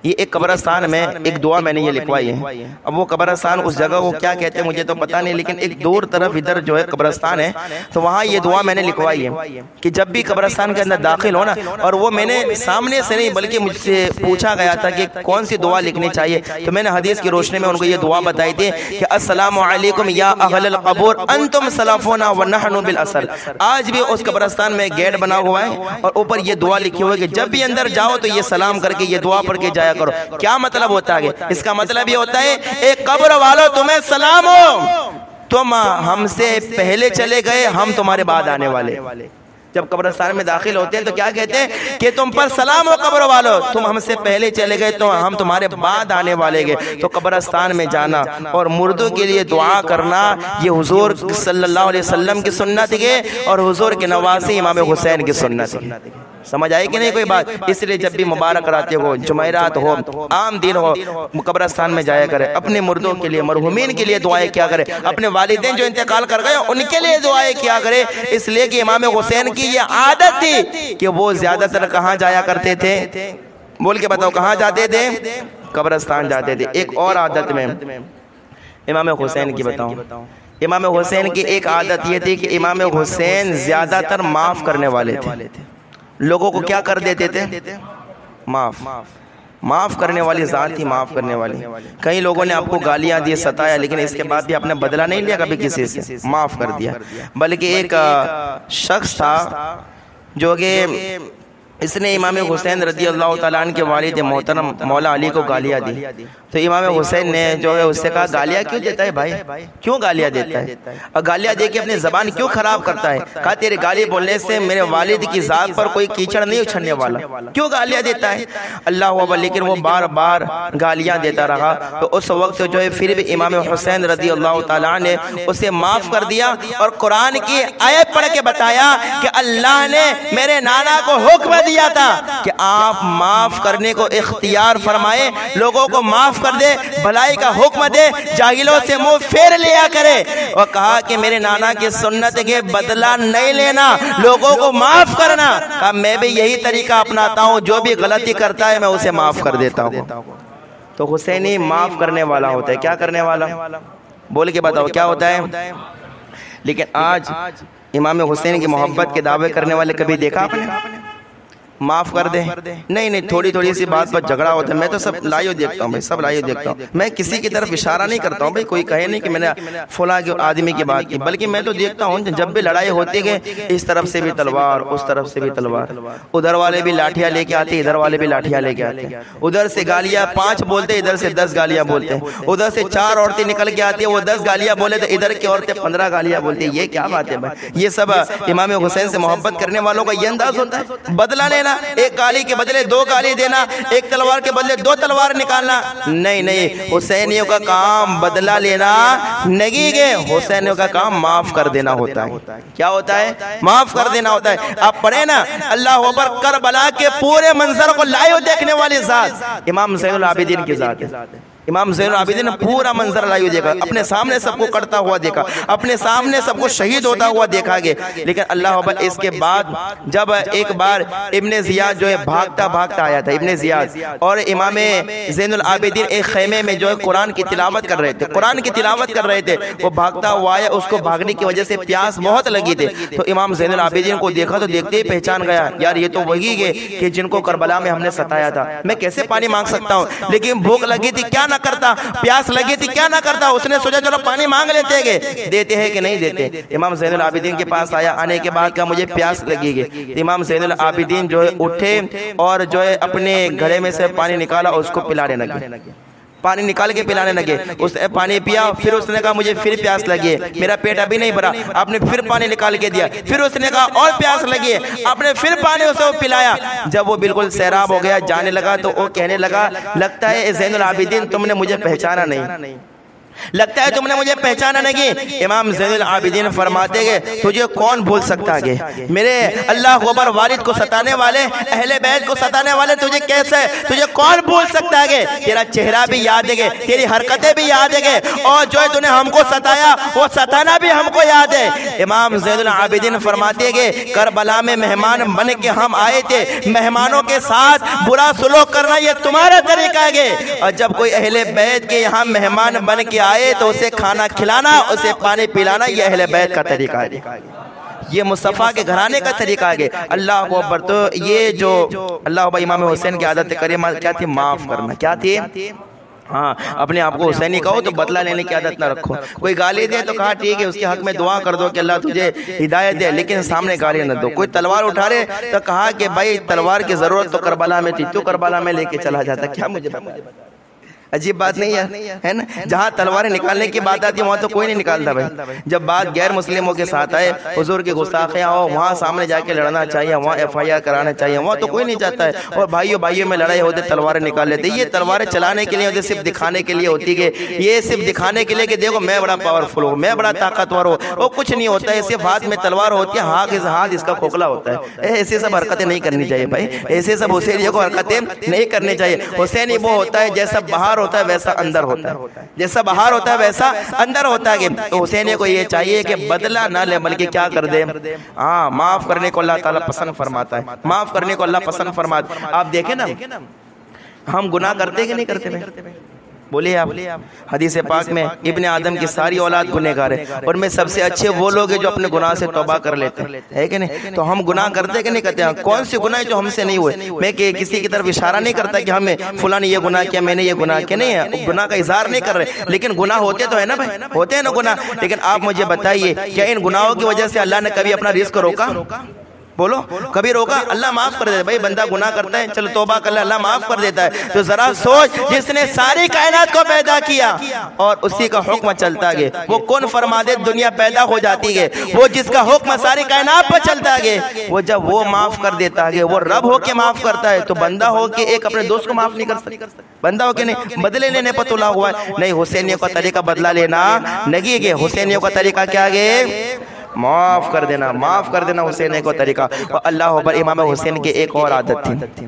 یہ ایک قبرستان میں ایک دعا میں نے یہ لکھوائی ہے۔ اب وہ قبرستان اس جگہ کو کیا کہتے ہیں مجھے تو پتہ نہیں، لیکن ایک دور طرف ادھر جو ہے قبرستان ہے تو وہاں یہ دعا میں نے لکھوائی ہے کہ جب بھی قبرستان کے اندر داخل ہونا، اور وہ میں نے سامنے سے نہیں بلکہ مجھ سے پوچھا گیا تھا کہ کون سی دعا لکھنی چاہیے، تو میں نے حدیث کی روشنی میں ان کو یہ دعا بتائی تھی کہ السلام علیکم یا اہل القبور انتم سلفونا ونحن بالاثر۔ آج بھی اس قبرستان میں گیٹ بنا ہوا ہے اور اوپر یہ دعا لکھی ہوئی ہے کہ جب بھی اندر جاؤ تو یہ سلام کر کے یہ دعا پڑھ کے جایا کرو۔ کیا مطلب ہوتا ہے؟ اس کا مطلب یہ ہوتا ہے اے قبر والو تمہیں سلام ہو، تم ہم سے پہلے چلے گئے، ہم تمہارے بعد آنے والے۔ جب قبرستان میں داخل ہوتے ہیں تو کیا کہتے ہیں کہ تم پر سلام ہو قبر والو، تم ہم سے پہلے چلے گئے تو ہم تمہارے بعد آنے والے گے۔ تو قبرستان میں جانا اور مردوں کے لیے دعا کرنا یہ حضور صلی اللہ علیہ وسلم کی سنت ہے اور حضور کے نواسی امام حسین کی سنت ہے۔ سمجھ آئے کہ نہیں کوئی بات؟ اس لیے جب بھی مبارک راتیں ہو، جمعرات ہو، عام دن ہو، قبرستان میں جایا کرے، اپنے مردوں کے لیے، مرحومین کے لیے دعائیں کیا کرے، اپنے والدین جو انتقال کر گئے ان کے لیے دعائیں کیا کرے، اس لیے کہ امام حسین کی یہ عادت تھی کہ وہ زیادہ تر کہاں جایا کرتے تھے؟ بول کے بتاؤ، کہاں جاتے تھے؟ قبرستان جاتے تھے۔ ایک اور عادت میں امام حسین کی بتاؤں، امام حسین کی ایک عادت یہ تھی کہ امام حسین زیادہ تر معاف کرنے والے تھے۔ لوگوں کو کیا کر دیتے تھے؟ معاف کرنے والی ذات تھی، معاف کرنے والی۔ کئی لوگوں نے آپ کو گالیاں دی، ستایا، لیکن اس کے بعد بھی آپ نے بدلہ نہیں لیا کبھی کسی سے، معاف کر دیا۔ بلکہ ایک شخص تھا جو کہ اس نے امام حسین رضی اللہ تعالیٰ عنہ کے والد محترم مولا علی کو گالیاں دی، تو امام حسین نے جو ہے اس سے کہا گالیاں کیوں دیتا ہے بھائی؟ کیوں گالیاں دیتا ہے؟ اور گالیاں دے کے اپنی زبان کیوں خراب کرتا ہے؟ کہا تیرے گالی بولنے سے میرے والد کی ذات پر کوئی کیچڑ نہیں اچھلنے والا، کیوں گالیاں دیتا ہے؟ اللہ اکبر۔ لیکن وہ بار بار گالیاں دیتا رہا، تو اس وقت جو ہے پھر بھی امام حسین رضی اللہ تعالیٰ نے اسے معاف کر دیا اور قرآن کی آیت پڑھ کے بتایا کہ اللہ نے میرے نانا کو حکم دیا تھا کہ آپ معاف کرنے کو اختیار فرمائے، لوگوں کو معاف کر دے، بھلائی کا حکم دے، جاہلوں سے منہ پھیر لیا کرے، اور کہا کہ میرے نانا کی سنت کے بدلہ نہیں لینا، لوگوں کو معاف کرنا۔ کہا میں بھی یہی طریقہ اپناتا ہوں، جو بھی غلطی کرتا ہے میں اسے معاف کر دیتا ہوں۔ تو حسینی معاف کرنے والا ہوتا ہے، کیا کرنے والا؟ بول کے بتاؤ کیا ہوتا ہے؟ لیکن آج امام حسین کی محبت کے دعوے کرنے والے کبھی دیکھا آپ نے؟ معاف کر دے، نہیں، تھوڑی تھوڑی سی بات پر جھگڑا ہوتا ہے۔ میں تو سب لائیو دیکھتا ہوں بھائی، سب لائیو دیکھتا ہوں، میں کسی کی طرف اشارہ نہیں کرتا ہوں بھائی، کوئی کہے نہیں کہ میں نے فلاں کے آدمی کی بات کی، بلکہ میں تو دیکھتا ہوں جب بھی لڑائی ہوتی ہے اس طرف سے بھی تلوار، اس طرف سے بھی تلوار، ادھر والے بھی لاٹھیاں لے کے آتے، ادھر والے بھی لاٹھیاں لے کے آتے، ادھر سے گالیاں 5 بولتے، ادھر سے 10 گالیاں بولتے ہیں، ادھر سے 4 عورتیں نکل کے آتی ہیں، وہ 10 گالیاں بولے تو ادھر کی عورتیں 15 گالیاں بولتی ہیں۔ یہ کیا بات ہے بھائی؟ یہ سب امام حسین سے محبت کرنے والوں کا یہ انداز ہوتا ہے؟ بدلہ لینا، ایک گالی کے بدلے 2 گالی دینا، ایک تلوار کے بدلے 2 تلوار نکالنا، نہیں، حسینیوں کا کام بدلہ لینا نہیں ہے، حسینیوں کا کام معاف کر دینا ہوتا ہے۔ کیا ہوتا ہے؟ معاف کر دینا ہوتا ہے۔ آپ پڑھیں نا، اللہ اکبر، کربلا کے پورے منظر کو لائیو دیکھنے والی ذات امام زین العابدین کی ذات ہے۔ امام زین العابدین نے پورا منظر لائیو دیکھا، اپنے سامنے سب کو کٹتا ہوا دیکھا، اپنے سامنے سب کو شہید ہوتا ہوا دیکھا گیا۔ لیکن اللہ اکبر، اس کے بعد جب ایک بار ابن زیاد جو ہے بھاگتا آیا تھا، ابن زیاد، اور امام زین العابدین ایک خیمے میں جو ہے قرآن کی تلاوت کر رہے تھے، وہ بھاگتا ہوا آیا، اس کو بھاگنے کی وجہ سے پیاس بہت لگی تھی، تو امام زین العابدین کو دیکھا تو دیکھتے ہی پہچان گیا، یار یہ تو وہی ہے کہ جن کو کربلا میں ہم نے ستایا تھا، میں کیسے پانی مانگ سکتا ہوں؟ لیکن بھوک لگی تھی کیا کرتا، پیاس لگی تھی کیا نہ کرتا، اس نے سوچا چلو پانی مانگ لیتے گے، دیتے ہیں کہ نہیں دیتے۔ امام زین العابدین کے پاس آیا، آنے کے بعد کہا مجھے پیاس لگی گئی۔ امام زین العابدین جو ہے اٹھے اور جو ہے اپنے گھڑے میں سے پانی نکالا، اس کو پلانے لگے، پانی نکال کے پلانے لگے۔ اس نے پانی پیا، پھر اس نے کہا مجھے پھر پیاس لگی ہے، میرا پیٹ ابھی نہیں بھرا، آپ نے پھر پانی نکال کے دیا، پھر اس نے کہا اور پیاس لگی ہے، آپ نے پھر پانی اسے پلایا۔ جب وہ بالکل سیراب ہو گیا، جانے لگا، تو وہ کہنے لگا لگتا ہے زین العابدین تم نے مجھے پہچانا نہیں، لگتا ہے تم نے مجھے پہچانا نہیں۔ امام زین العابدین فرماتے گے تجھے کون بھول سکتا ہے؟ میرے اللہ اکبر والد کو ستانے والے، اہل بیت کو ستانے والے تجھے کیسے، تجھے کون بھول سکتا ہے؟ تیرا چہرہ بھی یاد ہے، تیری حرکتیں بھی یاد ہے، اور جو ہے تو نے ہم کو ستایا وہ ستانا بھی ہم کو یاد ہے۔ امام زین العابدین فرماتے گے کربلا میں مہمان بن کے ہم آئے تھے، مہمانوں کے ساتھ برا سلوک کرنا یہ تمہارا طریقہ ہے، اور جب کوئی اہل بیت کے یہاں مہمان بن کے آئے تو اسے کھانا کھلانا، اسے پانی پلانا یہ اہل بیت کا طریقہ ہے، یہ مصطفیٰ کے گھرانے کا طریقہ ہے۔ اللہ اکبر۔ تو یہ جو اللہ اکبر، امام حسین کی عادت کریمہ کیا تھی؟ معاف کرنا۔ کیا تھی؟ ہاں، اپنے آپ کو حسینی کہو تو بدلہ لینے کی عادت نہ رکھو۔ کوئی گالی دے تو کہا ٹھیک ہے، اس کے حق میں دعا کر دو کہ اللہ تجھے ہدایت دے، لیکن سامنے گالی نہ دو۔ کوئی تلوار اٹھا رہے تو کہا کہ بھائی تلوار کی ضرورت تو کربلا میں تھی، تو کربلا میں لے کے چلا جاتا، کیا مجھے بتا؟ عجیب بات نہیں ہے نا؟ جہاں تلواریں نکالنے کی بات آتی ہے وہاں تو کوئی نہیں نکالتا بھائی. جب بات غیر مسلموں کے ساتھ آئے، حضور کی گستاخیاں ہو، وہاں سامنے جا کے لڑنا چاہیے، وہاں FIR کرانا چاہیے، وہاں تو کوئی نہیں چاہتا ہے. اور بھائیوں میں لڑائی ہوتے تلواریں نکال لیتے. یہ تلواریں چلانے کے لیے ہوتے، صرف دکھانے کے لیے ہوتی ہے. یہ صرف دکھانے کے لیے کہ دیکھو میں بڑا پاورفل ہوں، میں بڑا طاقتور ہوں. وہ کچھ نہیں ہوتا ہے، صرف ہاتھ میں تلوار ہوتی ہے، ہاتھ اس کا کھوکھلا ہوتا ہے. ایسے سب حرکتیں نہیں کرنی چاہیے بھائی. ایسے سب حسینیوں کو حرکتیں نہیں کرنی چاہیے. حسینی وہ ہوتا ہے جیسا باہر ہوتا ہے ویسا اندر ہوتا ہے، جیسا باہر ہوتا ہے ویسا اندر ہوتا ہے. تو حسینی کو یہ چاہیے کہ بدلہ نہ لے بلکہ کیا کر دے، ہاں معاف کرنے کو اللہ تعالیٰ پسند فرماتا ہے. معاف کرنے کو اللہ پسند فرماتا ہے. آپ دیکھیں نا ہم گناہ کرتے کہ نہیں کرتے بھائی؟ بولیے آپ. حدیث پاک میں ابن آدم کی ساری اولاد گنہگار ہے، اور میں سب سے اچھے وہ لوگ ہیں جو اپنے گناہ سے توبہ کر لیتے ہیں کہ نہیں؟ تو ہم گناہ کرتے کہ نہیں کرتے؟ ہیں کون سی گناہ جو ہم سے نہیں ہوئے؟ میں کہ کسی کی طرف اشارہ نہیں کرتا کہ ہمیں فلاں نے یہ گناہ کیا، میں نے یہ گناہ کیا، نہیں ہے. گناہ کا اظہار نہیں کر رہے، لیکن گناہ ہوتے تو ہے نا بھائی، ہوتے ہیں نا گناہ. لیکن آپ مجھے بتائیے کیا ان گناہوں کی وجہ سے اللہ نے کبھی اپنا رزق روکا؟ بولو کبھی روکا؟ اللہ معاف کر دیتا ہے. بھائی بندہ گناہ کرتا ہے، چلو توبہ کر لے، اللہ معاف کر دیتا ہے. تو ذرا سوچ، جس نے ساری کائنات کو پیدا کیا اور اسی کا حکم چلتا گئے، وہ کون فرما دے دنیا پیدا ہو جاتی ہے، وہ جس کا حکم ساری کائنات پر چلتا گئے، وہ جب وہ معاف کر دیتا ہے، وہ رب ہو کے معاف کرتا ہے، تو بندہ ہو کے ایک اپنے دوست کو معاف نہیں کر سکتا؟ بندہ ہو کے نہیں، بدلے لینے پر تلا ہوا ہے. نہیں، حسینیوں کا طریقہ بدلہ لینا نہیں گئے. حسینیوں کا طریقہ کیا گئے؟ معاف کر دینا. معاف کر دینا حسین کو طریقہ. اور اللہ پر امام حسین کی ایک اور عادت تھی.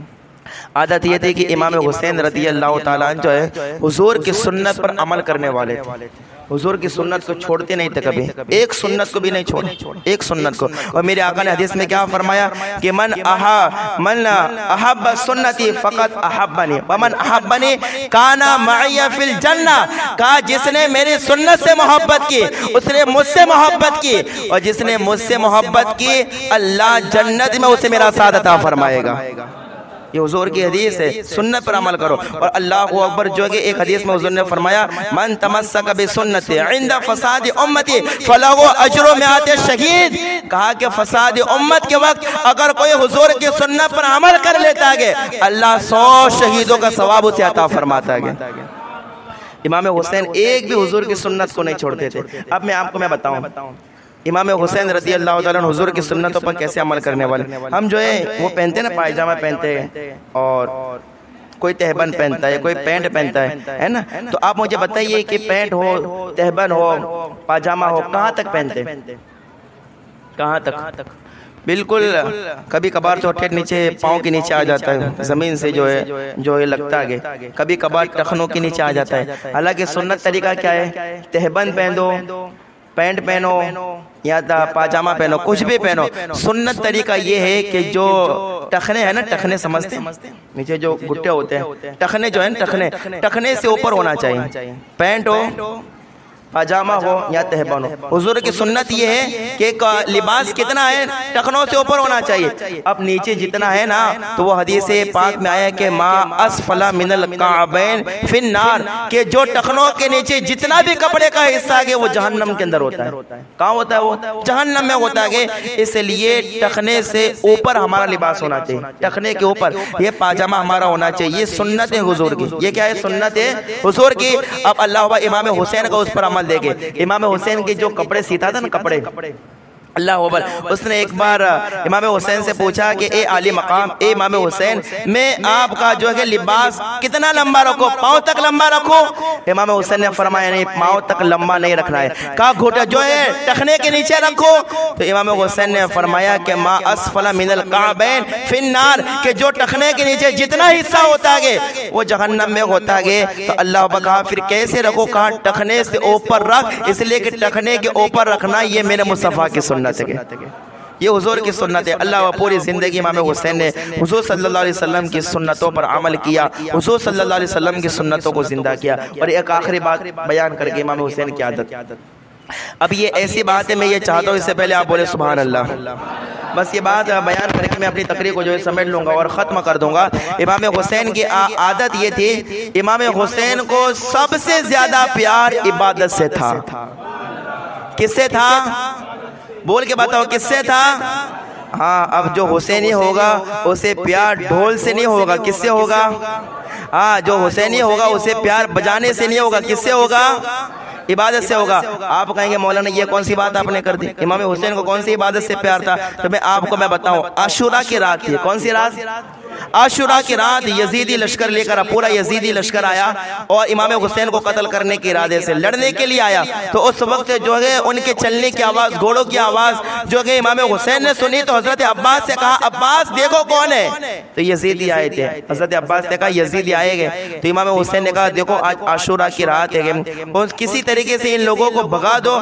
عادت یہ تھی کہ امام حسین رضی اللہ تعالیٰ جو ہے حضور کی سنت پر عمل کرنے والے تھے. حضور کی سنت کو چھوڑتے نہیں تھے کبھی، ایک سنت کو بھی نہیں چھوڑے، ایک سنت کو. اور میرے آقا نے حدیث میں کیا فرمایا کہ من احب سنتی فقط احبنی ومن احبنی کان معی فی الجنہ. کہا جس نے میری سنت سے محبت کی اس نے مجھ سے محبت کی، اور جس نے مجھ سے محبت کی اللہ جنت میں اسے میرا ساتھ عطا فرمائے گا. یہ حضور کی حدیث ہے، سنت پر عمل کرو. اور اللہ اکبر جو کہ ایک حدیث میں حضور نے فرمایا من تمسک بسنتی عند فساد امتی فلہ اجر مئات شہید. کہا کہ فساد امت کے وقت اگر کوئی حضور کی سنت پر عمل کر لیتا ہے اللہ 100 شہیدوں کا ثواب اسے عطا فرماتا ہے. امام حسین ایک بھی حضور کی سنت کو نہیں چھوڑتے تھے. اب میں آپ کو بتاؤں امام حسین رضی اللہ تعالیٰ عنہ حضور کی سنتوں پر کیسے عمل کرنے والے. ہم جو ہے وہ پہنتے نا پائجامہ پہنتے ہیں، اور کوئی تہبند پہنتا ہے، کوئی پینٹ پہنتا ہے نا. تو آپ مجھے بتائیے کہ پینٹ ہو، تہبند ہو، پاجامہ ہو، کہاں تک پہنتے؟ کہاں تک؟ بالکل کبھی کبھار تو ٹھیک نیچے پاؤں کے نیچے آ جاتا ہے، زمین سے جو ہے لگتا ہے. کبھی کبھار ٹخنوں کے نیچے آ جاتا ہے. حالانکہ سنت طریقہ کیا ہے؟ تہبند پہنو، پینٹ پہنو یا پاجامہ پہنو، کچھ بھی پہنو. سنت طریقہ یہ ہے کہ جو ٹخنے ہیں نا، ٹخنے سمجھتے ہیں نیچے جو گھٹے ہوتے ہیں، ٹخنے جو ہیں ٹخنے سے اوپر ہونا چاہیے. پینٹ ہو، پاجامہ ہو یا تہبند ہو. حضور کی سنت یہ ہے کہ لباس کتنا ہے؟ ٹخنوں سے اوپر ہونا چاہیے. اب نیچے جتنا ہے نا تو وہ حدیث پاک میں آیا کہ ما اسفل من الکعبین فی النار، کہ جو ٹخنوں کے نیچے جتنا بھی کپڑے کا حصہ ہے وہ جہنم کے اندر ہوتا ہے. کہاں ہوتا ہے؟ وہ جہنم میں ہوتا ہے. اس لیے ٹخنے سے اوپر ہمارا لباس ہونا چاہیے، ٹخنے کے اوپر یہ پاجامہ ہمارا ہونا چاہیے. یہ سنت ہے حضور کی. یہ کیا ہے؟ سنت ہے حضور کی. اب اللہ امام حسین کا اس پر عمل دیکھے. امام حسین کے جو کپڑے سیتا تھا نا، کپڑے، اللہ اکبر، اس نے ایک بار امام حسین سے پوچھا کہ اے عالی مقام، اے امام حسین، میں آپ کا جو ہے لباس کتنا لمبا رکھو؟ پاؤں تک لمبا رکھو؟ امام حسین نے فرمایا نہیں، پاؤں تک لمبا نہیں رکھنا ہے. کہا گھٹنے جو ہے ٹخنے کے نیچے رکھو. تو امام حسین نے فرمایا کہ ما اسفل من الکعبین فی النار، کہ جو ٹخنے کے نیچے جتنا حصہ ہوتا ہے وہ جہنم میں ہوتا ہے. تو اللہ کہا پھر کیسے رکھو؟ کہا ٹخنے سے اوپر رکھ، اس لیے کہ ٹخنے کے اوپر رکھنا یہ میرے مصطفیٰ کی سنت. یہ حضور کی سنت ہے. اللہ پوری زندگی امام حسین نے حضور صلی اللہ علیہ وسلم کی سنتوں پر عمل کیا، حضور صلی اللہ علیہ وسلم کی سنتوں کو زندہ کیا. اور ایک آخری بات بیان کر کے امام حسین کی عادت. اب یہ ایسی بات ہے، میں یہ چاہتا ہوں اس سے پہلے آپ بولے سبحان اللہ. بس یہ بات بیان کر کے میں اپنی تقریر کو جو ہے سمیٹ لوں گا اور ختم کر دوں گا. امام حسین کی عادت یہ تھی، امام حسین کو سب سے زیادہ پیار عبادت سے تھا. کس سے تھا؟ بول کے بتاؤ کس سے تھا؟ ہاں، اب جو حسینی ہوگا اسے پیار ڈھول سے نہیں ہوگا، کس سے ہوگا؟ ہاں جو حسینی ہوگا اسے پیار بجانے سے نہیں ہوگا، کس سے ہوگا؟ عبادت سے ہوگا۔ آپ کہیں گے مولانا یہ کون سی بات آپ نے کر دی، امام حسین کو کون سی عبادت سے پیار تھا؟ تو میں آپ کو بتاؤں، عاشورہ کی رات تھی۔ کون سی رات؟ عاشورہ کی رات یزیدی لشکر لے کر پورا یزیدی لشکر آیا اور امام حسین کو قتل کرنے کے ارادے سے لڑنے کے لیے آیا۔ تو اس وقت جو ہے ان کے چلنے کی آواز، گھوڑوں کی آواز جو کہ امام حسین نے سنی تو حضرت عباس سے کہا عباس دیکھو کون ہے، تو یزیدی آئے تھے۔ حضرت عباس نے کہا یزیدی آئے گئے، تو امام حسین نے کہا دیکھو آج عاشورہ کی رات ہے، اور کسی طریقے سے ان لوگوں کو بھگا دو،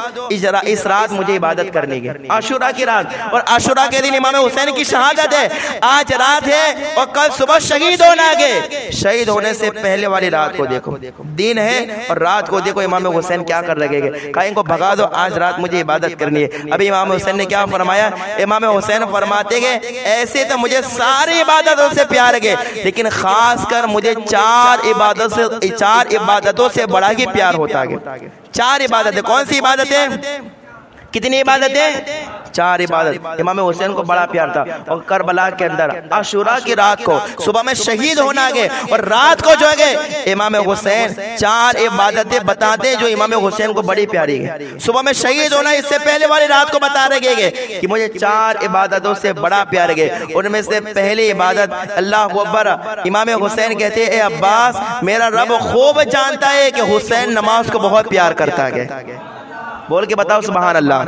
اس رات مجھے عبادت کرنے کی، عاشورہ کی رات۔ اور عاشورہ کے دن امام حسین کی شہادت ہے، آج رات ہے اور کل صبح شہید ہونا گے۔ شہید ہونے سے پہلے والی رات کو دیکھو، دن ہے اور رات کو دیکھو امام حسین کیا کر رہے گے، کہا ان کو بھگا دو، آج رات مجھے عبادت کرنی ہے۔ ابھی امام حسین نے کیا فرمایا؟ امام حسین فرماتے گے ایسے تو مجھے ساری عبادتوں سے پیار ہے، لیکن خاص کر مجھے چار عبادتوں سے بڑا ہی پیار ہوتا ہے۔ چار عبادتیں، کون سی عبادتیں؟ کتنی عبادتیں؟ چار عبادت۔ امام حسین کو بڑا پیار تھا، اور کربلا کے اندر عاشورہ کی رات کو صبح میں شہید ہونا گے، اور رات کو جو ہے امام حسین چار عبادتیں بتاتے جو امام حسین کو بڑی پیاری ہے۔ صبح میں شہید ہونا، اس سے پہلے والی رات کو بتا رہے گے کہ مجھے چار عبادتوں سے بڑا پیار ہے۔ ان میں سے پہلی عبادت اللہ اکبر۔ امام حسین کہتے ہیں اے عباس میرا رب خوب جانتا ہے کہ حسین نماز کو بہت پیار کرتا ہے۔ بول کے بتاؤ سبحان اللہ۔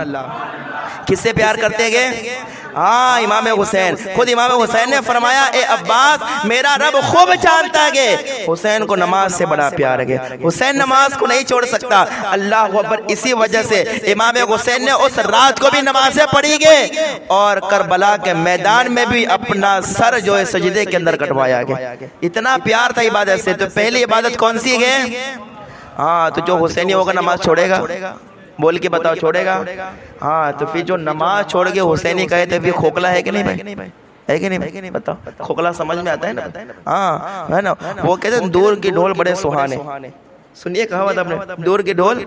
کس سے پیار کرتے گئے؟ ہاں امام حسین، خود امام حسین نے فرمایا اے عباس میرا رب خوب جانتا ہے حسین کو نماز سے بڑا پیار ہے، حسین نماز کو نہیں چھوڑ سکتا۔ اللہ اکبر۔ اسی وجہ سے امام حسین نے اس رات کو بھی نمازیں پڑھی گئے، اور کربلا کے میدان میں بھی اپنا سر جو ہے سجدے کے اندر کٹوایا گیا۔ اتنا پیار تھا عبادت سے۔ تو پہلی عبادت کون سی ہے؟ ہاں تو جو حسینی ہوگا نماز چھوڑے گا، بول کے بتاؤ چھوڑے گا؟ ہاں تو پھر جو نماز چھوڑ کے حسینی کہے تو پھر کھوکھلا ہے کہ نہیں بھائی؟ ہے کہ نہیں؟ بتاؤ کھوکھلا سمجھ میں آتا ہے نا؟ ہاں ہے نا۔ وہ کہتے ہیں دور کے ڈھول بڑے سہانے، سنیے کہاوت اپنے، دور کے ڈھول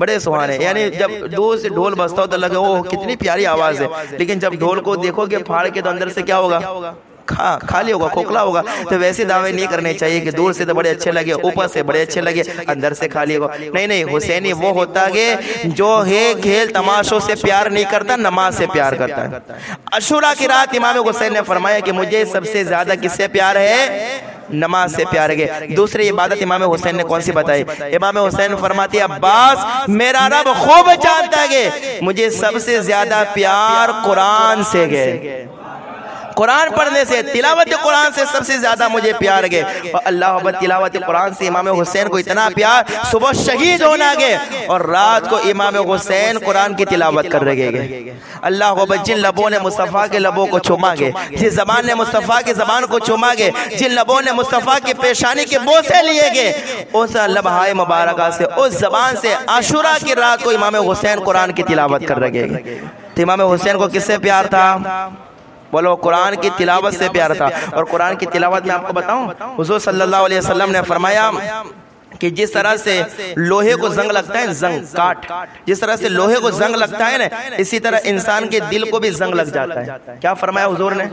بڑے سہانے، یعنی جب دور سے ڈھول بجتا ہو تو لگے وہ کتنی پیاری آواز ہے، لیکن جب ڈھول کو دیکھو گے پھاڑ کے تو اندر سے کیا ہوگا؟ خالی ہوگا، کھوکھلا ہوگا۔ تو ویسے دعوے نہیں کرنے چاہیے کہ دور سے تو بڑے اچھے لگے، اوپر سے بڑے اچھے لگے، اندر سے خالی ہوگا۔ نہیں، حسینی وہ ہوتا ہے جو ہے کھیل تماشوں سے پیار نہیں کرتا، نماز سے پیار کرتا ہے۔ عاشورہ کی رات امام حسین نے فرمایا کہ مجھے سب سے زیادہ کس سے پیار ہے؟ نماز سے پیار ہے۔ دوسری عبادت امام حسین نے کون سی بتائی؟ امام حسین فرماتے عباس میرا رب خوب جانتا ہے مجھے سب سے زیادہ پیار قرآن سے ہے، قرآن پڑھنے سے، تلاوت قرآن سے سب سے زیادہ مجھے پیار گئے۔ اور اللہ اکبر، تلاوت قرآن سے امام حسین کو اتنا پیار، صبح شہید ہونا گئے اور رات کو امام حسین قرآن کی تلاوت کر رہے گئے۔ اللہ اکبر۔ جن لبوں نے مصطفیٰ کے لبوں کو چوما گئے، جس زبان نے مصطفیٰ کی زبان کو چوما گئے، جن لبوں نے مصطفیٰ کی پیشانی کے بوسے لیے گئے، اس لبہائے مبارکہ سے، اس زبان سے عاشورہ کی رات کو امام حسین قرآن کی تلاوت کر رہے گئے۔ تو امام حسین کو کس سے پیار تھا؟ بولو قرآن کی تلاوت سے پیار تھا۔ اور قرآن کی تلاوت میں آپ کو بتاؤں، حضور صلی اللہ علیہ وسلم نے فرمایا کہ جس طرح سے لوہے کو زنگ لگتا ہے، زنگ کاٹ، جس طرح سے لوہے کو زنگ لگتا ہے نا، اسی طرح انسان کے دل کو بھی زنگ لگ جاتا ہے۔ کیا فرمایا حضور نے؟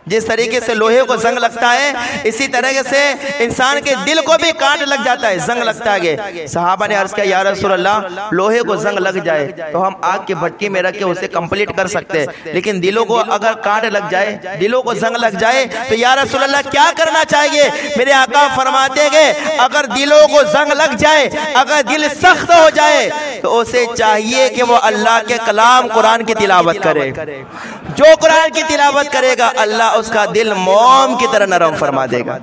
جس طریقے سے لوہے کو زنگ لگتا ہے اسی طرح سے انسان کے دل کو بھی کاٹ لگ جاتا ہے، زنگ لگتا ہے۔ صحابہ نے عرض کیا یا رسول اللہ لوہے کو زنگ لگ جائے تو ہم آگ کی بھٹی میں رکھ کے اسے کمپلیٹ کر سکتے ہیں، لیکن دلوں کو اگر کاٹ لگ جائے، دلوں کو زنگ لگ جائے تو یا رسول اللہ کیا کرنا چاہیے؟ میرے آقا فرماتے گئے اگر دلوں کو زنگ لگ جائے، اگر دل سخت ہو جائے تو اسے چاہیے کہ وہ اللہ کے کلام قرآن کی تلاوت کرے۔ جو قرآن کی تلاوت کرے گا اللہ اس کا دل موم کی طرح نرم فرما دے گا۔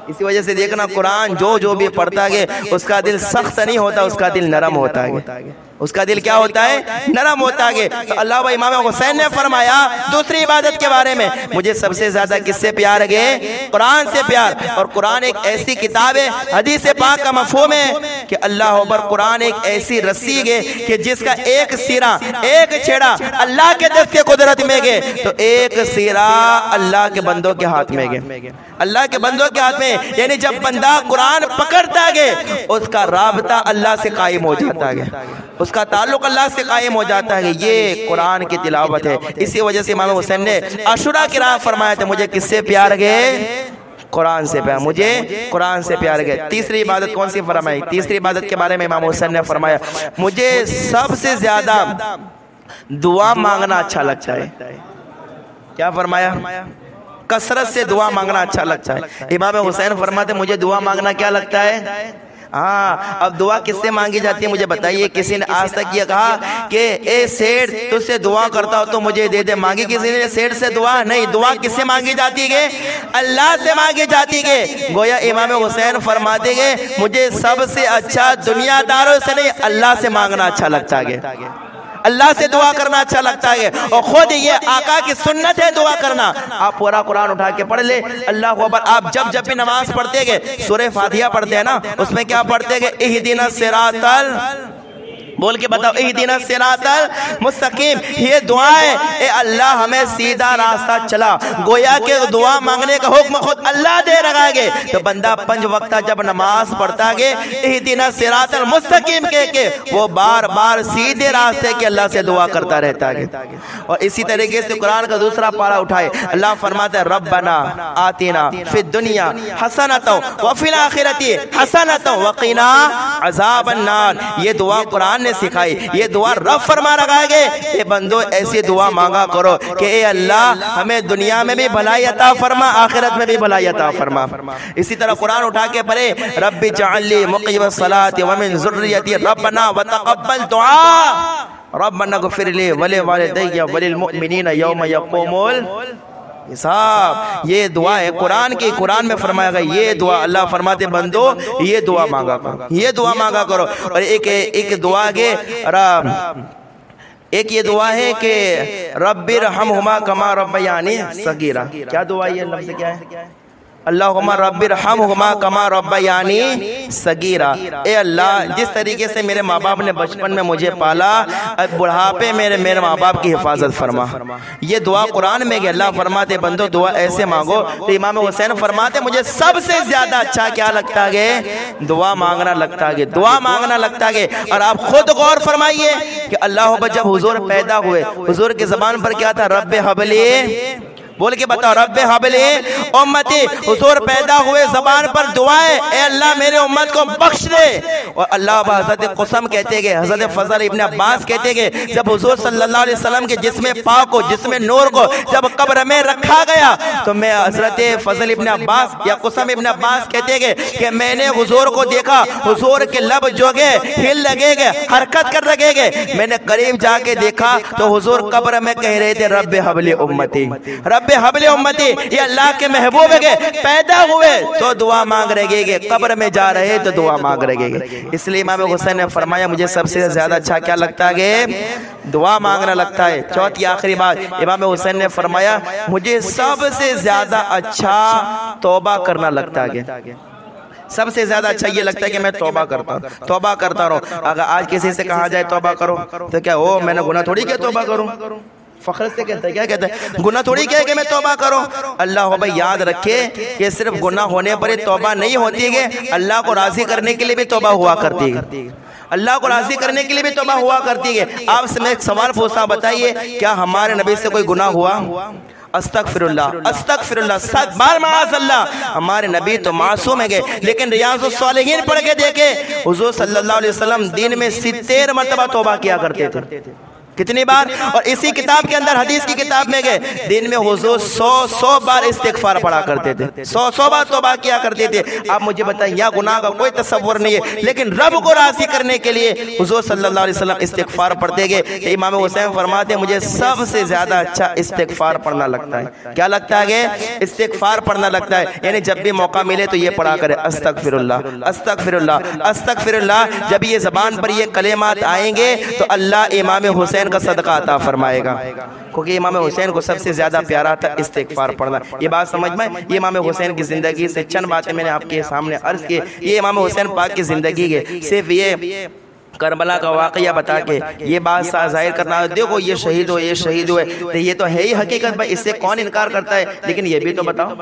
اسی وجہ سے دیکھنا قرآن جو بھی پڑھتا ہے اس کا دل سخت نہیں ہوتا، اس کا دل نرم ہوتا ہے، اس کا دل کیا ہوتا ہے؟ نرم ہوتا ہے۔ تو اللہ و امام حسین نے فرمایا دوسری عبادت کے بارے میں مجھے سب سے زیادہ کس سے پیار ہے؟ قرآن سے پیار۔ اور قرآن ایک ایسی کتاب ہے، حدیث پاک کا مفہوم ہے کہ اللہ اکبر، قرآن ایک ایسی رسی ہے کہ جس کا ایک سیرا، ایک چھیڑا اللہ کے دست کے قدرت میں گئے تو ایک سیرا اللہ کے بندوں کے ہاتھ میں گئے، اللہ کے بندوں کے ہاتھ میں، یعنی جب بندہ قرآن پکڑتا ہے اس کا رابطہ اللہ سے قائم ہو جاتا ہے، اس کا تعلق اللہ سے قائم ہو جاتا ہے۔ یہ قرآن کی تلاوت ہے۔ اسی وجہ سے امام حسین نے عاشورہ کی رات فرمایا تھا مجھے کس سے پیار ہے؟ قرآن سے پیار، مجھے قرآن سے پیار ہے۔ تیسری عبادت کون سی فرمائی؟ تیسری عبادت کے بارے میں امام حسین نے فرمایا مجھے سب سے زیادہ دعا مانگنا اچھا لگتا ہے۔ کیا فرمایا؟ کثرت سے دعا مانگنا اچھا لگتا ہے۔ امام حسین فرماتے مجھے دعا مانگنا کیا لگتا ہے؟ ہاں، اب دعا کس سے مانگی جاتی ہے مجھے بتائیے؟ کسی نے آج تک یہ کہا کہ اے سیٹھ تجھ سے دعا کرتا ہو تو مجھے دے دے؟ مانگی کسی نے سیٹھ سے دعا؟ نہیں، دعا کس سے مانگی جاتی ہے؟ اللہ سے مانگی جاتی ہے۔ گویا امام حسین فرماتے ہیں مجھے سب سے اچھا دنیا داروں سے نہیں، اللہ سے مانگنا اچھا لگتا ہے، اللہ سے دعا کرنا اچھا لگتا ہے۔ اور خود یہ آقا کی سنت ہے دعا کرنا۔ آپ پورا قرآن اٹھا کے پڑھ لے، اللہ اکبر۔ آپ جب بھی نماز پڑھتے گے، سورہ فاتحہ پڑھتے ہیں نا، اس میں کیا پڑھتے گے؟ اہدنا الصراط بول کے بتاؤ، اہدنا الصراط المستقیم۔ یہ دعا ہے، اے اللہ ہمیں سیدھا راستہ چلا۔ گویا کہ دعا مانگنے کا حکم خود اللہ دے رہا ہے۔ تو بندہ 5 وقتہ جب نماز پڑھتا ہے، اہدنا الصراط المستقیم کہہ کے وہ بار بار سیدھے راستے کے اللہ سے دعا کرتا رہتا ہے۔ اور اسی طریقے سے قرآن کا دوسرا پارہ اٹھائے، اللہ فرماتا ہے ربنا آتنا فی الدنیا حسنۃ وفی الآخرۃ حسنۃ وقنا عذاب النار۔ یہ دعا قرآن نے سکھائی، یہ دعا رب فرما رہا ہے کہ اے بندو ایسی دعا مانگا کرو کہ اے اللہ ہمیں دنیا میں بھی بھلائی عطا فرما، آخرت میں بھی بھلائی عطا فرما۔ اسی طرح قرآن اٹھا کے پڑھے رب اجعل لی مقیم الصلاۃ ومن ذریتی ربنا وتقبل دعاء ربنا اغفر لی ولوالدی وللمؤمنین یوم یقوم حساب۔ یہ دعا ہے قرآن کی، قرآن میں فرمایا گیا یہ دعا، اللہ فرماتے بندو یہ دعا مانگا کرو، یہ دعا مانگا کرو۔ اور ایک دعا کے ایک یہ دعا ہے کہ رب ارحمہما کما ربیانی صغیرا۔ کیا دعا یہ لفظ کیا ہے؟ اللہم رب ارحمہما کما ربیانی صغیرا۔ اے اللہ جس طریقے سے میرے ماں باپ نے بچپن میں مجھے پالا، بڑھاپے میرے ماں باپ کی حفاظت فرما۔ یہ دعا قرآن میں کہ اللہ فرماتے بندو دعا ایسے مانگو۔ تو امام حسین فرماتے مجھے سب سے زیادہ اچھا کیا لگتا ہے؟ دعا مانگنا لگتا ہے، دعا مانگنا لگتا ہے۔ اور آپ خود غور فرمائیے کہ اللہ جب حضور پیدا ہوئے، حضور کی زبان پر کیا تھا؟ رب حب لی، بول کے بتاؤ رب حب لی امتی۔ حضور پیدا ہوئے زبان پر دعائیں، اے اللہ میرے امت کو بخش دے۔ اور اللہ حضرت قسم کہتے گئے، حضرت فضل ابن عباس کہتے گئے جب حضور صلی اللہ علیہ وسلم کے جسم پاک کو، جسم نور کو جب قبر میں رکھا گیا تو میں حضرت فضل ابن عباس یا قسم ابن عباس کہتے گئے کہ میں نے حضور کو دیکھا، حضور کے لب جو گئے ہل لگے گئے، حرکت کر لگے گئے۔ میں نے قریب جا کے دیکھا تو حضور قبر میں کہہ رہے تھے رب حب لی امتی، رب حب لی امتی۔ یہ اللہ کے محبوب ہے، پیدا ہوئے تو دعا مانگ رہے گے، قبر میں جا رہے تو دعا مانگ رہے گے۔ اس لیے امام حسین نے فرمایا مجھے سب سے زیادہ اچھا کیا لگتا ہے؟ دعا مانگنا لگتا ہے۔ چوتھی آخری بات امام حسین نے فرمایا مجھے سب سے زیادہ اچھا توبہ کرنا لگتا ہے۔ سب سے زیادہ اچھا یہ لگتا ہے کہ میں توبہ کرتا رہوں۔ اگر آج کسی سے کہا جائے توبہ کرو تو کیا میں نے گناہ تھوڑی کیا توبہ کروں؟ فخر سے کہتا ہے، کیا کہتا ہے؟ گناہ تھوڑی کیا ہے کہ میں توبہ کروں۔ اللہ بھائی یاد رکھے کہ صرف گناہ ہونے پر توبہ نہیں ہوتی ہے، اللہ کو راضی کرنے کے لیے بھی توبہ ہوا کرتی ہے، اللہ کو راضی کرنے کے لیے بھی توبہ ہوا کرتی ہے۔ آپ سے میں ایک سوال پوچھتا، بتائیے کیا ہمارے نبی سے کوئی گناہ ہوا؟ استغفر اللہ، استغفر اللہ، 7 بار معاذ اللہ۔ ہمارے نبی تو معصوم ہے گئے، لیکن ریاض الصالحین پڑھ کے دیکھے حضور صلی اللہ علیہ وسلم دن میں 70 مرتبہ توبہ کیا کرتے تھے۔ کتنی بار؟ اور اسی کتاب کے اندر حدیث کی کتاب میں گئے دن میں حضور 100 بار استغفار پڑھا کرتے تھے، 100 بار توبہ کیا کرتے تھے۔ آپ مجھے بتائیں یا گناہ کا کوئی تصور نہیں ہے، لیکن رب کو راضی کرنے کے لیے حضور صلی اللہ علیہ وسلم استغفار پڑھتے گئے۔ امام حسین فرماتے ہیں مجھے سب سے زیادہ اچھا استغفار پڑھنا لگتا ہے۔ کیا لگتا ہے؟ استغفار پڑھنا لگتا ہے، یعنی جب بھی موقع ملے تو یہ پڑھا کرے استغفر اللہ، استغفر اللہ، استغفر اللہ۔ جب یہ زبان پر یہ کلمات آئیں گے تو اللہ امام حسین کا صدقہ عطا فرمائے گا، کیونکہ امام حسین کو سب سے زیادہ پیارا تھا استغفار پڑھنا۔ یہ بات سمجھ میں، یہ امام حسین کی زندگی سے چند باتیں میں نے آپ کے سامنے عرض کی۔ یہ امام حسین پاک کی زندگی ہے، صرف یہ کربلا کا واقعہ بتا کے یہ بات ظاہر کرنا دیکھو یہ شہید ہو، یہ شہید ہوئے، تو یہ تو ہے ہی حقیقت بھائی، اس سے کون انکار کرتا ہے، لیکن یہ بھی تو بتاؤ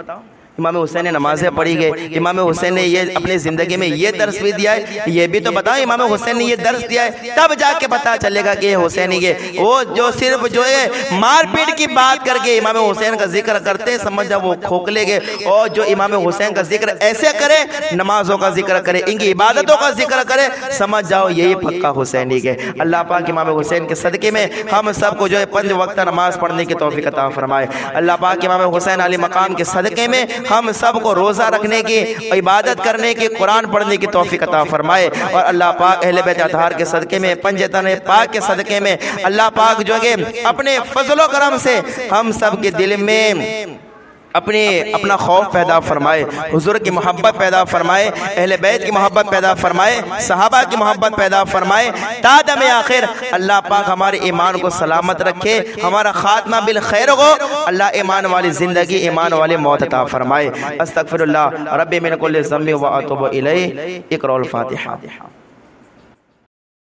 امام حسین نے نمازیں پڑھی گئے، امام حسین نے یہ اپنی زندگی میں یہ درس بھی دیا ہے، یہ بھی تو بتاؤ امام حسین نے یہ درس دیا ہے، تب جا کے پتا چلے گا کہ یہ حسینی کے وہ جو صرف جو ہے مار پیٹ کی بات کر کے امام حسین کا ذکر کرتے، سمجھ جاؤ وہ کھوکھلے گئے، اور جو امام حسین کا ذکر ایسے کرے، نمازوں کا ذکر کرے، ان کی عبادتوں کا ذکر کرے، سمجھ جاؤ یہی پکا حسینی کے۔ اللہ پاک امام حسین کے صدقے میں ہم سب کو جو ہے 5 وقت نماز پڑھنے کی توفیق عطا فرمائے۔ اللہ پاک امام حسین علی مقام کے صدقے میں ہم سب کو روزہ رکھنے کی، عبادت کرنے کی، قرآن پڑھنے کی توفیق عطا فرمائے، اور اللہ پاک اہل بیت اطہار کے صدقے میں، پنجتن پاک کے صدقے میں اللہ پاک جو ہے اپنے فضل و کرم سے ہم سب کے دل میں اپنا خوف پیدا فرمائے، حضور کی محبت پیدا فرمائے، اہل بیت کی محبت پیدا فرمائے، صحابہ کی محبت پیدا فرمائے، تا دم آخر اللہ پاک ہمارے ایمان کو سلامت رکھے، ہمارا خاتمہ بالخیر ہو، اللہ ایمان والی زندگی، ایمان والی موت عطا فرمائے۔ استغفر اللہ ربی من کل ذنب و اتوب الیہ۔ اقرأ الفاتحہ۔